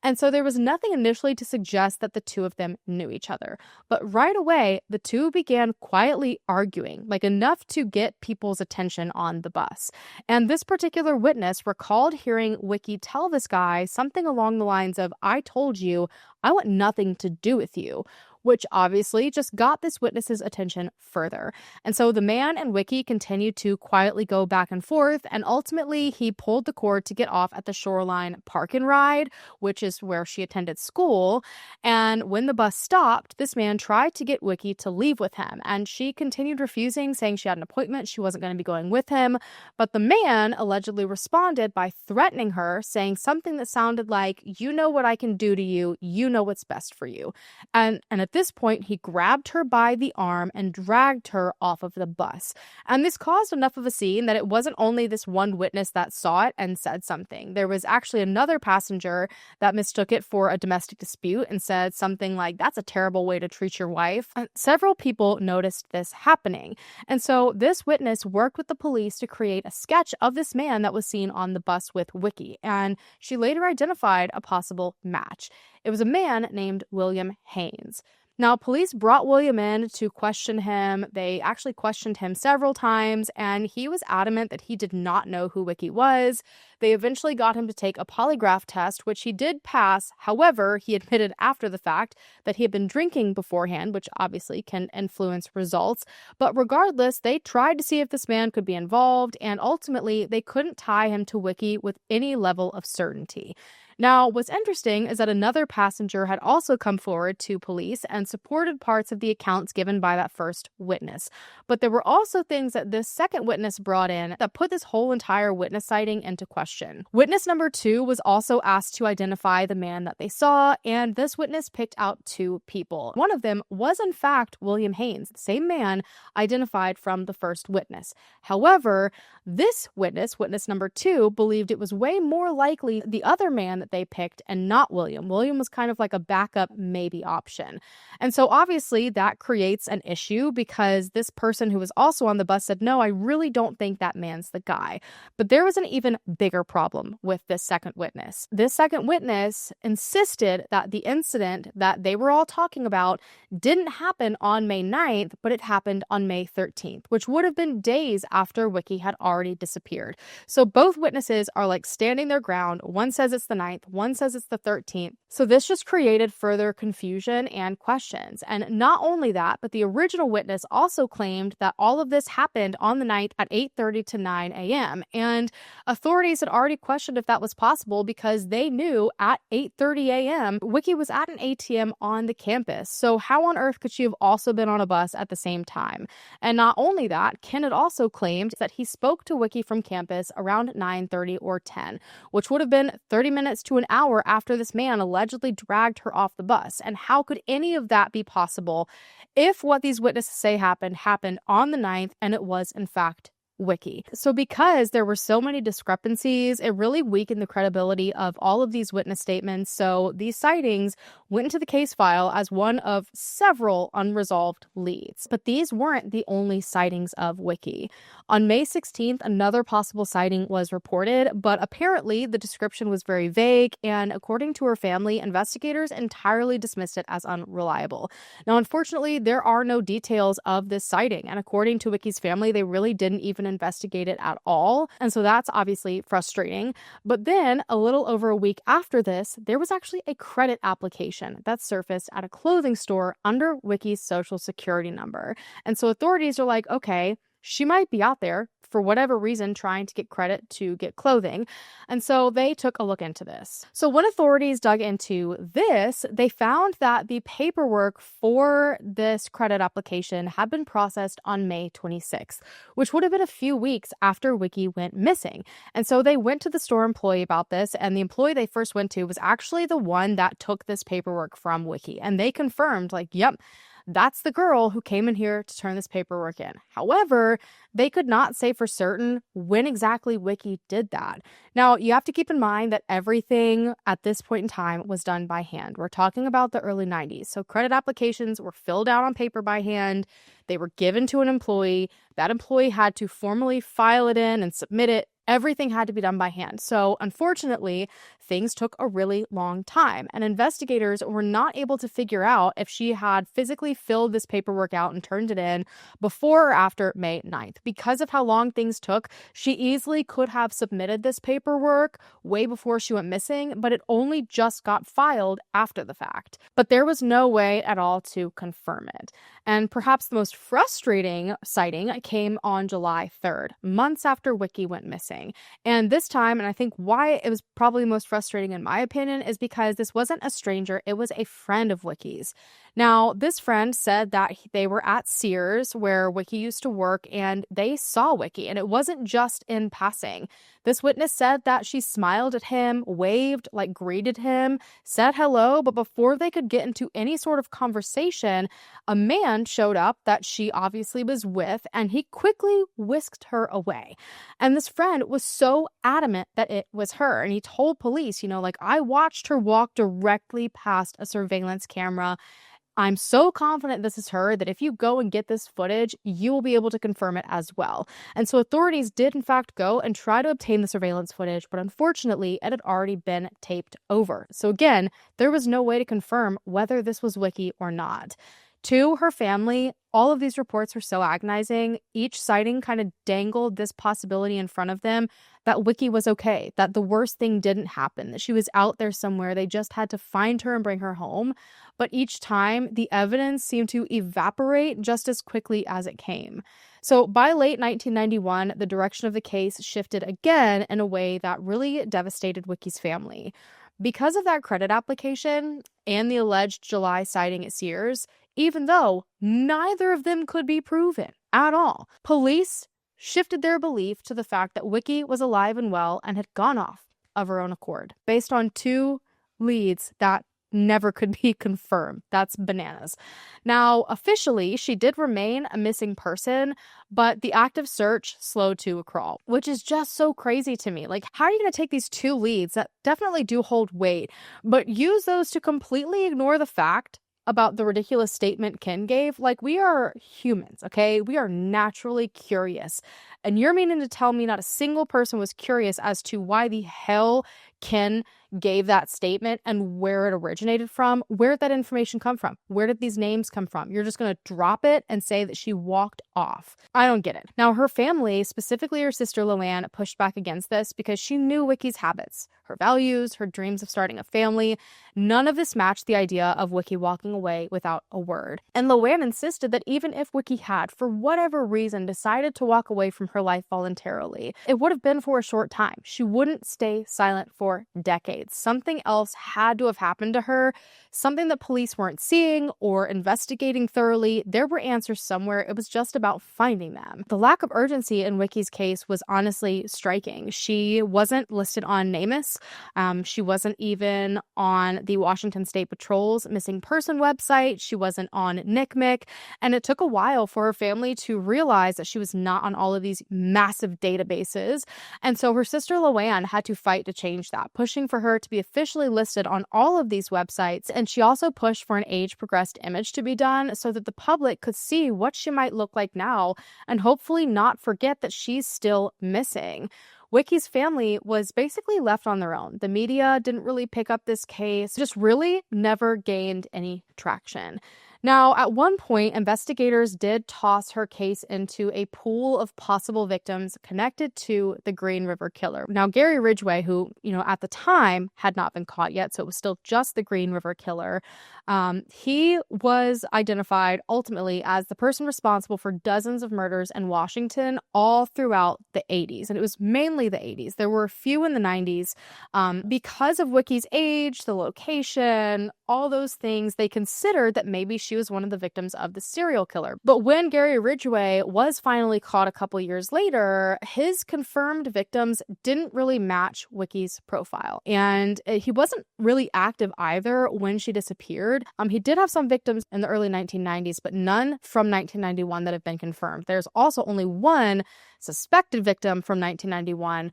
And so there was nothing initially to suggest that the two of them knew each other. But right away, the two began quietly arguing, like enough to get people's attention on the bus. And this particular witness recalled hearing Wiki tell this guy something along the lines of, "I told you, I want nothing to do with you," which obviously just got this witness's attention further. And so the man and Wiki continued to quietly go back and forth, and ultimately he pulled the cord to get off at the Shoreline Park and Ride, which is where she attended school. And when the bus stopped, this man tried to get Wiki to leave with him, and she continued refusing, saying she had an appointment, she wasn't going to be going with him. But the man allegedly responded by threatening her, saying something that sounded like, "You know what I can do to you, you know what's best for you." And at this point, he grabbed her by the arm and dragged her off of the bus. And this caused enough of a scene that it wasn't only this one witness that saw it and said something. There was actually another passenger that mistook it for a domestic dispute and said something like, "That's a terrible way to treat your wife." And several people noticed this happening. And so this witness worked with the police to create a sketch of this man that was seen on the bus with Wiki. And she later identified a possible match. It was a man named William Haynes. Now, police brought William in to question him. They actually questioned him several times, and he was adamant that he did not know who Wiki was. They eventually got him to take a polygraph test, which he did pass. However, he admitted after the fact that he had been drinking beforehand, which obviously can influence results. But regardless, they tried to see if this man could be involved, and ultimately, they couldn't tie him to Wiki with any level of certainty. Now, what's interesting is that another passenger had also come forward to police and supported parts of the accounts given by that first witness. But there were also things that this second witness brought in that put this whole entire witness sighting into question. Witness number 2 was also asked to identify the man that they saw, and this witness picked out 2 people. One of them was, in fact, William Haynes, the same man identified from the first witness. However, this witness, witness number 2, believed it was way more likely the other man that they picked and not William. William was kind of like a backup maybe option. And so obviously that creates an issue because this person who was also on the bus said, "No, I really don't think that man's the guy." But there was an even bigger problem with this second witness. This second witness insisted that the incident that they were all talking about didn't happen on May 9th, but it happened on May 13th, which would have been days after Wiki had already disappeared. So both witnesses are like standing their ground. One says it's the 9th, one says it's the 13th. So this just created further confusion and questions. And not only that, but the original witness also claimed that all of this happened on the 9th at 8:30 to 9 a.m. And authorities had already questioned if that was possible because they knew at 8:30 a.m. Wiki was at an ATM on the campus. So how on earth could she have also been on a bus at the same time? And not only that, Ken had also claimed that he spoke to Wiki from campus around 9:30 or 10, which would have been 30 minutes minutes to an hour after this man allegedly dragged her off the bus. And how could any of that be possible if what these witnesses say happened on the 9th and it was, in fact, Wiki? So because there were so many discrepancies, it really weakened the credibility of all of these witness statements. So these sightings went into the case file as one of several unresolved leads. But these weren't the only sightings of Wiki. On May 16th, another possible sighting was reported, but apparently the description was very vague, and according to her family, investigators entirely dismissed it as unreliable. Now, unfortunately, there are no details of this sighting, and according to Wiki's family, they really didn't even investigate it at all, and so that's obviously frustrating. But then, a little over a week after this, there was actually a credit application that surfaced at a clothing store under Wiki's social security number. And so authorities are like, okay, she might be out there for whatever reason trying to get credit to get clothing. And so they took a look into this. So when authorities dug into this, they found that the paperwork for this credit application had been processed on May 26th, which would have been a few weeks after Wiki went missing. And so they went to the store employee about this, and the employee they first went to was actually the one that took this paperwork from Wiki. And they confirmed, like, yep, that's the girl who came in here to turn this paperwork in. However, they could not say for certain when exactly Wiki did that. Now, you have to keep in mind that everything at this point in time was done by hand. We're talking about the early 90s. So credit applications were filled out on paper by hand. They were given to an employee. That employee had to formally file it in and submit it. Everything had to be done by hand. So unfortunately, things took a really long time, and investigators were not able to figure out if she had physically filled this paperwork out and turned it in before or after May 9th. Because of how long things took, she easily could have submitted this paperwork way before she went missing, but it only just got filed after the fact. But there was no way at all to confirm it. And perhaps the most frustrating sighting came on July 3rd, months after Wiki went missing. And this time, and I think why it was probably most frustrating in my opinion, is because this wasn't a stranger, it was a friend of Wiki's. Now, this friend said that they were at Sears, where Wiki used to work, and they saw Wiki, and it wasn't just in passing. This witness said that she smiled at him, waved, like greeted him, said hello, but before they could get into any sort of conversation, a man showed up that she obviously was with, and he quickly whisked her away. And this friend was so adamant that it was her, and he told police, like, I watched her walk directly past a surveillance camera. I'm so confident this is her that if you go and get this footage, you will be able to confirm it as well. And so authorities did, in fact, go and try to obtain the surveillance footage, but unfortunately, it had already been taped over. So again, there was no way to confirm whether this was Wiki or not. To her family, all of these reports were so agonizing. Each sighting kind of dangled this possibility in front of them that Wiki was okay, that the worst thing didn't happen, that she was out there somewhere. They just had to find her and bring her home. But each time, the evidence seemed to evaporate just as quickly as it came. So by late 1991, the direction of the case shifted again in a way that really devastated Wiki's family. Because of that credit application and the alleged July sighting at Sears, even though neither of them could be proven at all, police shifted their belief to the fact that Wiki was alive and well and had gone off of her own accord, based on two leads that never could be confirmed. That's bananas. Now, officially, she did remain a missing person, but the active search slowed to a crawl, which is just so crazy to me. Like, how are you going to take these two leads that definitely do hold weight, but use those to completely ignore the fact about the ridiculous statement Ken gave? Like, we are humans, okay? We are naturally curious. And you're meaning to tell me not a single person was curious as to why the hell Ken gave that statement and where it originated from? Where did that information come from? Where did these names come from? You're just going to drop it and say that she walked off. I don't get it. Now, her family, specifically her sister Luann, pushed back against this because she knew Wiki's habits, her values, her dreams of starting a family. None of this matched the idea of Wiki walking away without a word. And Luann insisted that even if Wiki had, for whatever reason, decided to walk away from her life voluntarily, it would have been for a short time. She wouldn't stay silent for for decades. Something else had to have happened to her, something that police weren't seeing or investigating thoroughly. There were answers somewhere. It was just about finding them. The lack of urgency in Wiki's case was honestly striking. She wasn't listed on NamUs. She wasn't even on the Washington State Patrol's missing person website. She wasn't on NCMEC. And it took a while for her family to realize that she was not on all of these massive databases. And so her sister Luann had to fight to change that, pushing for her to be officially listed on all of these websites. And she also pushed for an age-progressed image to be done so that the public could see what she might look like now and hopefully not forget that she's still missing. Wiki's family was basically left on their own. The media didn't really pick up this case, just really never gained any traction. Now, at one point, investigators did toss her case into a pool of possible victims connected to the Green River Killer. Now, Gary Ridgway, who, at the time had not been caught yet, so it was still just the Green River Killer, he was identified ultimately as the person responsible for dozens of murders in Washington all throughout the 80s. And it was mainly the 80s. There were a few in the 90s. Because of Wiki's age, the location, all those things, they considered that maybe she was one of the victims of the serial killer. But when Gary Ridgway was finally caught a couple years later, his confirmed victims didn't really match Wiki's profile. And he wasn't really active either when she disappeared. He did have some victims in the early 1990s, but none from 1991 that have been confirmed. There's also only one suspected victim from 1991,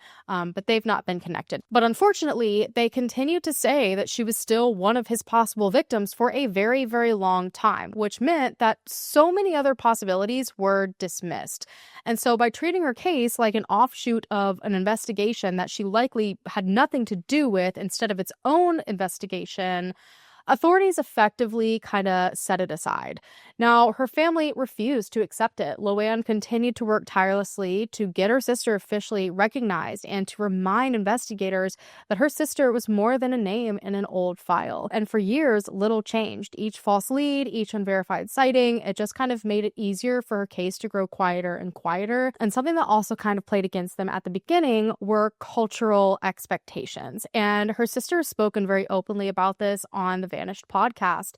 but they've not been connected. But unfortunately, they continued to say that she was still one of his possible victims for a very, very long time, which meant that so many other possibilities were dismissed. And so by treating her case like an offshoot of an investigation that she likely had nothing to do with instead of its own investigation, authorities effectively kind of set it aside. Now, her family refused to accept it. Luann continued to work tirelessly to get her sister officially recognized and to remind investigators that her sister was more than a name in an old file. And for years, little changed. Each false lead, each unverified sighting, it just kind of made it easier for her case to grow quieter and quieter. And something that also kind of played against them at the beginning were cultural expectations. And her sister has spoken very openly about this on the Vanished podcast,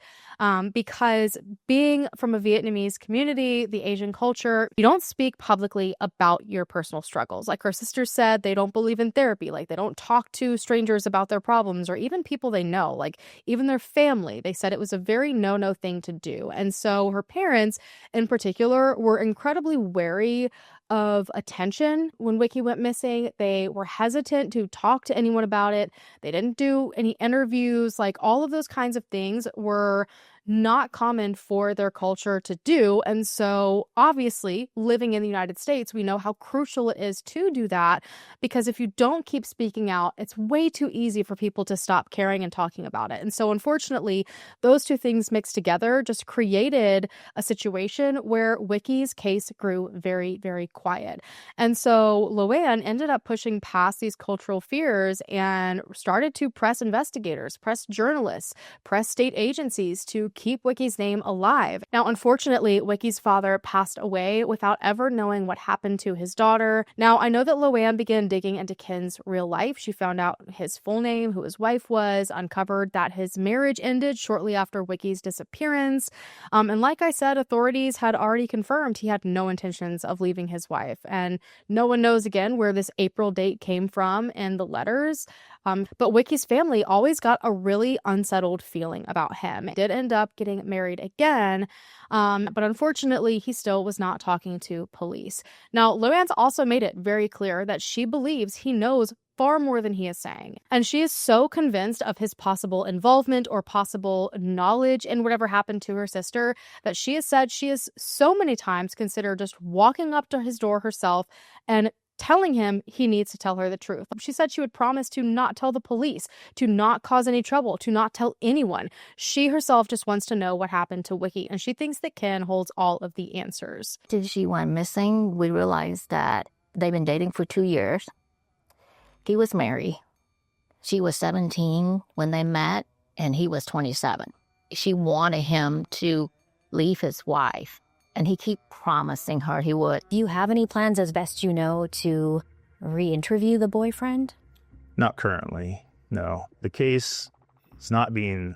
because being from a Vietnamese community, the Asian culture, you don't speak publicly about your personal struggles. Like her sister said, they don't believe in therapy. Like they don't talk to strangers about their problems or even people they know, like even their family. They said it was a very no-no thing to do. And so her parents in particular were incredibly wary of attention when Wiki went missing. They were hesitant to talk to anyone about it. They didn't do any interviews. Like all of those kinds of things were not common for their culture to do. And so obviously living in the United States, we know how crucial it is to do that, because if you don't keep speaking out, it's way too easy for people to stop caring and talking about it. And so unfortunately, those two things mixed together just created a situation where Wiki's case grew very, very quiet. And so Luann ended up pushing past these cultural fears and started to press investigators, press journalists, press state agencies to keep Wiki's name alive. Now, unfortunately, Wiki's father passed away without ever knowing what happened to his daughter. Now, I know that Luann began digging into Ken's real life. She found out his full name, who his wife was, uncovered that his marriage ended shortly after Wiki's disappearance. And like I said, authorities had already confirmed he had no intentions of leaving his wife. And no one knows, again, where this April date came from in the letters. But Wiki's family always got a really unsettled feeling about him. He did end up getting married again, but unfortunately, he still was not talking to police. Now, Luann's also made it very clear that she believes he knows far more than he is saying. And she is so convinced of his possible involvement or possible knowledge in whatever happened to her sister that she has said she has so many times considered just walking up to his door herself and telling him he needs to tell her the truth. She said she would promise to not tell the police, to not cause any trouble, to not tell anyone. She herself just wants to know what happened to Wiki, and she thinks that Ken holds all of the answers. Since she went missing, we realized that they've been dating for 2 years. He was married. She was 17 when they met, and he was 27. She wanted him to leave his wife, and he kept promising her he would. Do you have any plans, as best you know, to re-interview the boyfriend? Not currently. No, the case is not being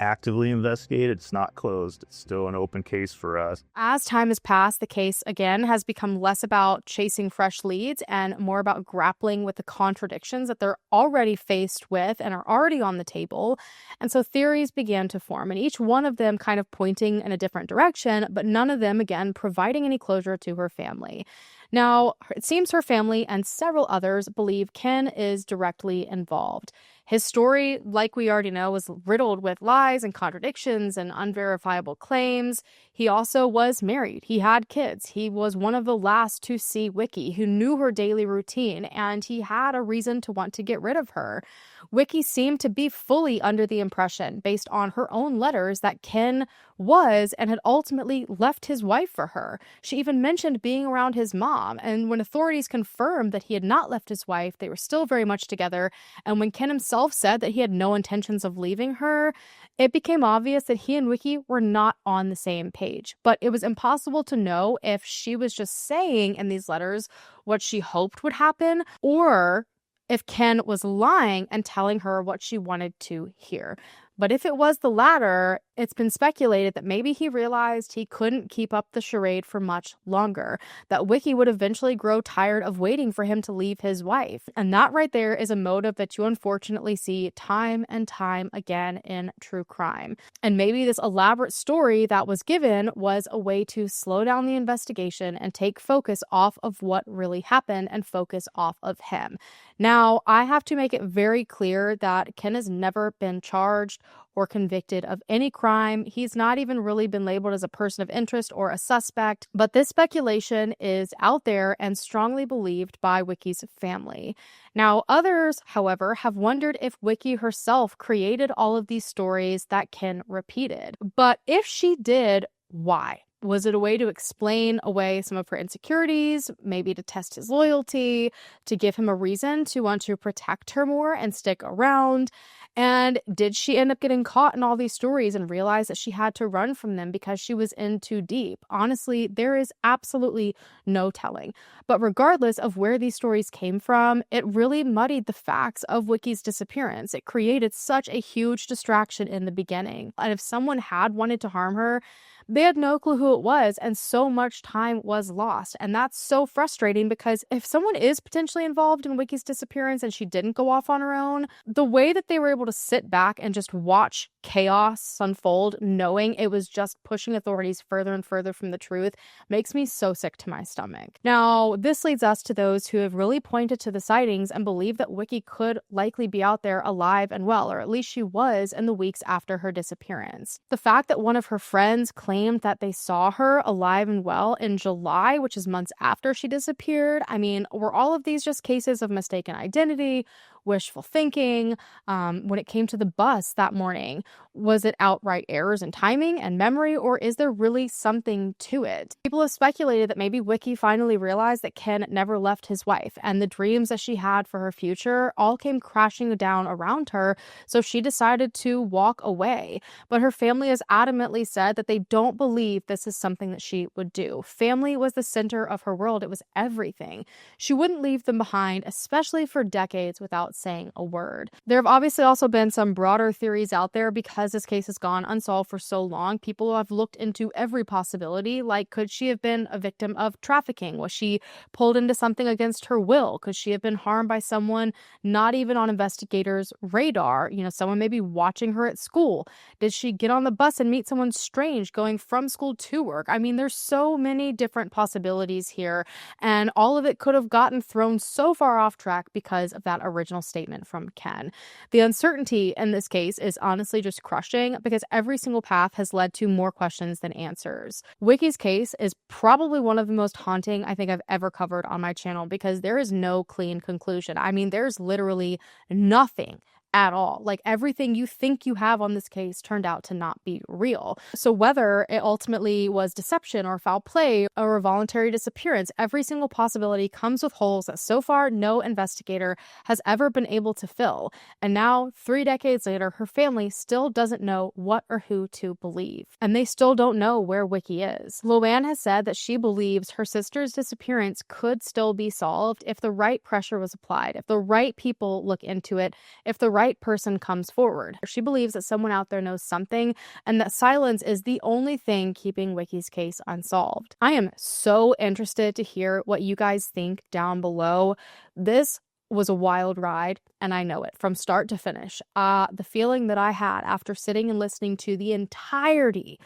actively investigated. It's not closed. It's still an open case for us. As time has passed, the case again has become less about chasing fresh leads and more about grappling with the contradictions that they're already faced with and are already on the table. And so theories began to form, and each one of them kind of pointing in a different direction, but none of them, again, providing any closure to her family. Now, it seems her family and several others believe Ken is directly involved. His story, like we already know, was riddled with lies and contradictions and unverifiable claims. He also was married. He had kids. He was one of the last to see Wiki, who knew her daily routine, and he had a reason to want to get rid of her. Wiki seemed to be fully under the impression, based on her own letters, that Ken was and had ultimately left his wife for her. She even mentioned being around his mom, and when authorities confirmed that he had not left his wife, they were still very much together, and when Ken himself said that he had no intentions of leaving her, it became obvious that he and Wiki were not on the same page. But it was impossible to know if she was just saying in these letters what she hoped would happen, or if Ken was lying and telling her what she wanted to hear. But if it was the latter, it's been speculated that maybe he realized he couldn't keep up the charade for much longer, that Wiki would eventually grow tired of waiting for him to leave his wife. And that right there is a motive that you unfortunately see time and time again in true crime. And maybe this elaborate story that was given was a way to slow down the investigation and take focus off of what really happened and focus off of him. Now, I have to make it very clear that Ken has never been charged or convicted of any crime. He's not even really been labeled as a person of interest or a suspect, but this speculation is out there and strongly believed by Wiki's family. Now, others, however, have wondered if Wiki herself created all of these stories that Ken repeated. But if she did, why? Was it a way to explain away some of her insecurities, maybe to test his loyalty, to give him a reason to want to protect her more and stick around? And did she end up getting caught in all these stories and realize that she had to run from them because she was in too deep? Honestly, there is absolutely no telling. But regardless of where these stories came from, it really muddied the facts of Wiki's disappearance. It created such a huge distraction in the beginning. And if someone had wanted to harm her, they had no clue who it was, and so much time was lost. And that's so frustrating because if someone is potentially involved in Wiki's disappearance and she didn't go off on her own, the way that they were able to sit back and just watch chaos unfold, knowing it was just pushing authorities further and further from the truth, makes me so sick to my stomach. Now, this leads us to those who have really pointed to the sightings and believe that Wiki could likely be out there alive and well, or at least she was in the weeks after her disappearance. The fact that one of her friends claimed that they saw her alive and well in July, which is months after she disappeared. I mean, were all of these just cases of mistaken identity, wishful thinking? When it came to the bus that morning, was it outright errors in timing and memory, or is there really something to it? People have speculated that maybe Wiki finally realized that Ken never left his wife, and the dreams that she had for her future all came crashing down around her, so she decided to walk away. But her family has adamantly said that they don't believe this is something that she would do. Family was the center of her world. It was everything. She wouldn't leave them behind, especially for decades, without saying a word. There have obviously also been some broader theories out there because this case has gone unsolved for so long. People have looked into every possibility, like could she have been a victim of trafficking? Was she pulled into something against her will? Could she have been harmed by someone not even on investigators' radar? Someone maybe watching her at school. Did she get on the bus and meet someone strange going from school to work? I mean, there's so many different possibilities here, and all of it could have gotten thrown so far off track because of that original statement from Ken. The uncertainty in this case is honestly just crushing because every single path has led to more questions than answers. Wiki's case is probably one of the most haunting I think I've ever covered on my channel because there is no clean conclusion. I mean, there's literally nothing at all. Like everything you think you have on this case turned out to not be real. So whether it ultimately was deception or foul play or a voluntary disappearance, every single possibility comes with holes that so far no investigator has ever been able to fill. And now, 3 decades later, her family still doesn't know what or who to believe. And they still don't know where Wiki is. Luann has said that she believes her sister's disappearance could still be solved if the right pressure was applied, if the right people look into it, if the right right person comes forward. She believes that someone out there knows something and that silence is the only thing keeping Wiki's case unsolved. I am so interested to hear what you guys think down below. This was a wild ride, and I know it from start to finish. The feeling that I had after sitting and listening to the entirety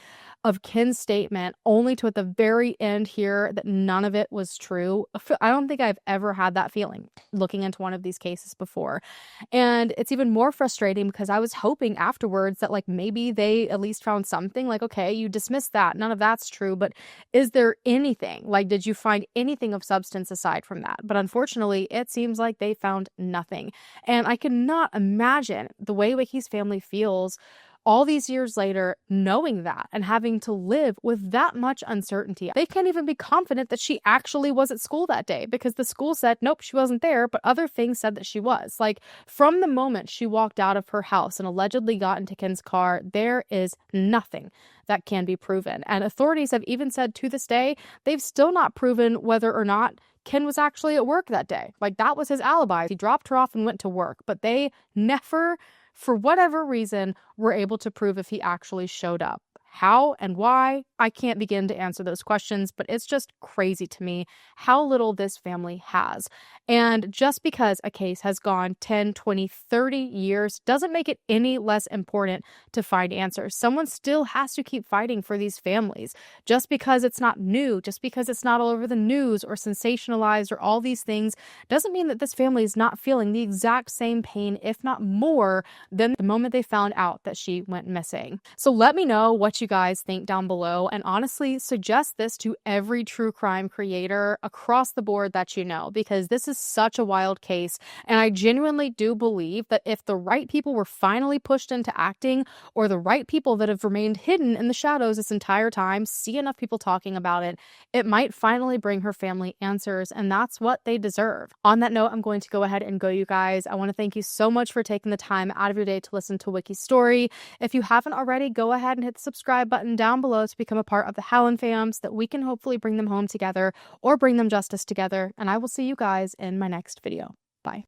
of Ken's statement, only to at the very end hear that none of it was true. I don't think I've ever had that feeling looking into one of these cases before. And it's even more frustrating because I was hoping afterwards that like maybe they at least found something, like, okay, you dismissed that, none of that's true, but is there anything? Like, did you find anything of substance aside from that? But unfortunately, it seems like they found nothing. And I cannot imagine the way Wiki's family feels all these years later, knowing that and having to live with that much uncertainty. They can't even be confident that she actually was at school that day because the school said, nope, she wasn't there, but other things said that she was. Like, from the moment she walked out of her house and allegedly got into Ken's car, there is nothing that can be proven. And authorities have even said to this day, they've still not proven whether or not Ken was actually at work that day. Like, that was his alibi. He dropped her off and went to work, but they never, for whatever reason, were able to prove if he actually showed up. How and why? I can't begin to answer those questions, but it's just crazy to me how little this family has. And just because a case has gone 10, 20, 30 years doesn't make it any less important to find answers. Someone still has to keep fighting for these families. Just because it's not new, just because it's not all over the news or sensationalized or all these things, doesn't mean that this family is not feeling the exact same pain, if not more, than the moment they found out that she went missing. So let me know what you guys think down below, and honestly suggest this to every true crime creator across the board that you know, because this is such a wild case, and I genuinely do believe that if the right people were finally pushed into acting, or the right people that have remained hidden in the shadows this entire time see enough people talking about it, it might finally bring her family answers, and that's what they deserve. On that note, I'm going to go ahead and go, you guys. I want to thank you so much for taking the time out of your day to listen to Wiki's story. If you haven't already, go ahead and hit the subscribe button down below to become a part of the Hallan fam so that we can hopefully bring them home together or bring them justice together. And I will see you guys in my next video. Bye.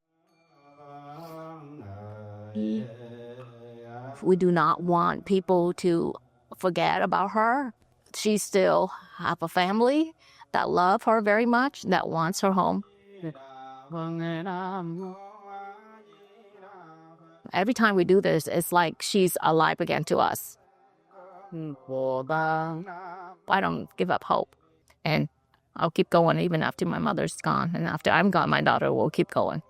We do not want people to forget about her. She still have a family that love her very much, that wants her home. Every time we do this, it's like she's alive again to us. I don't give up hope. And I'll keep going even after my mother's gone. And after I'm gone, my daughter will keep going.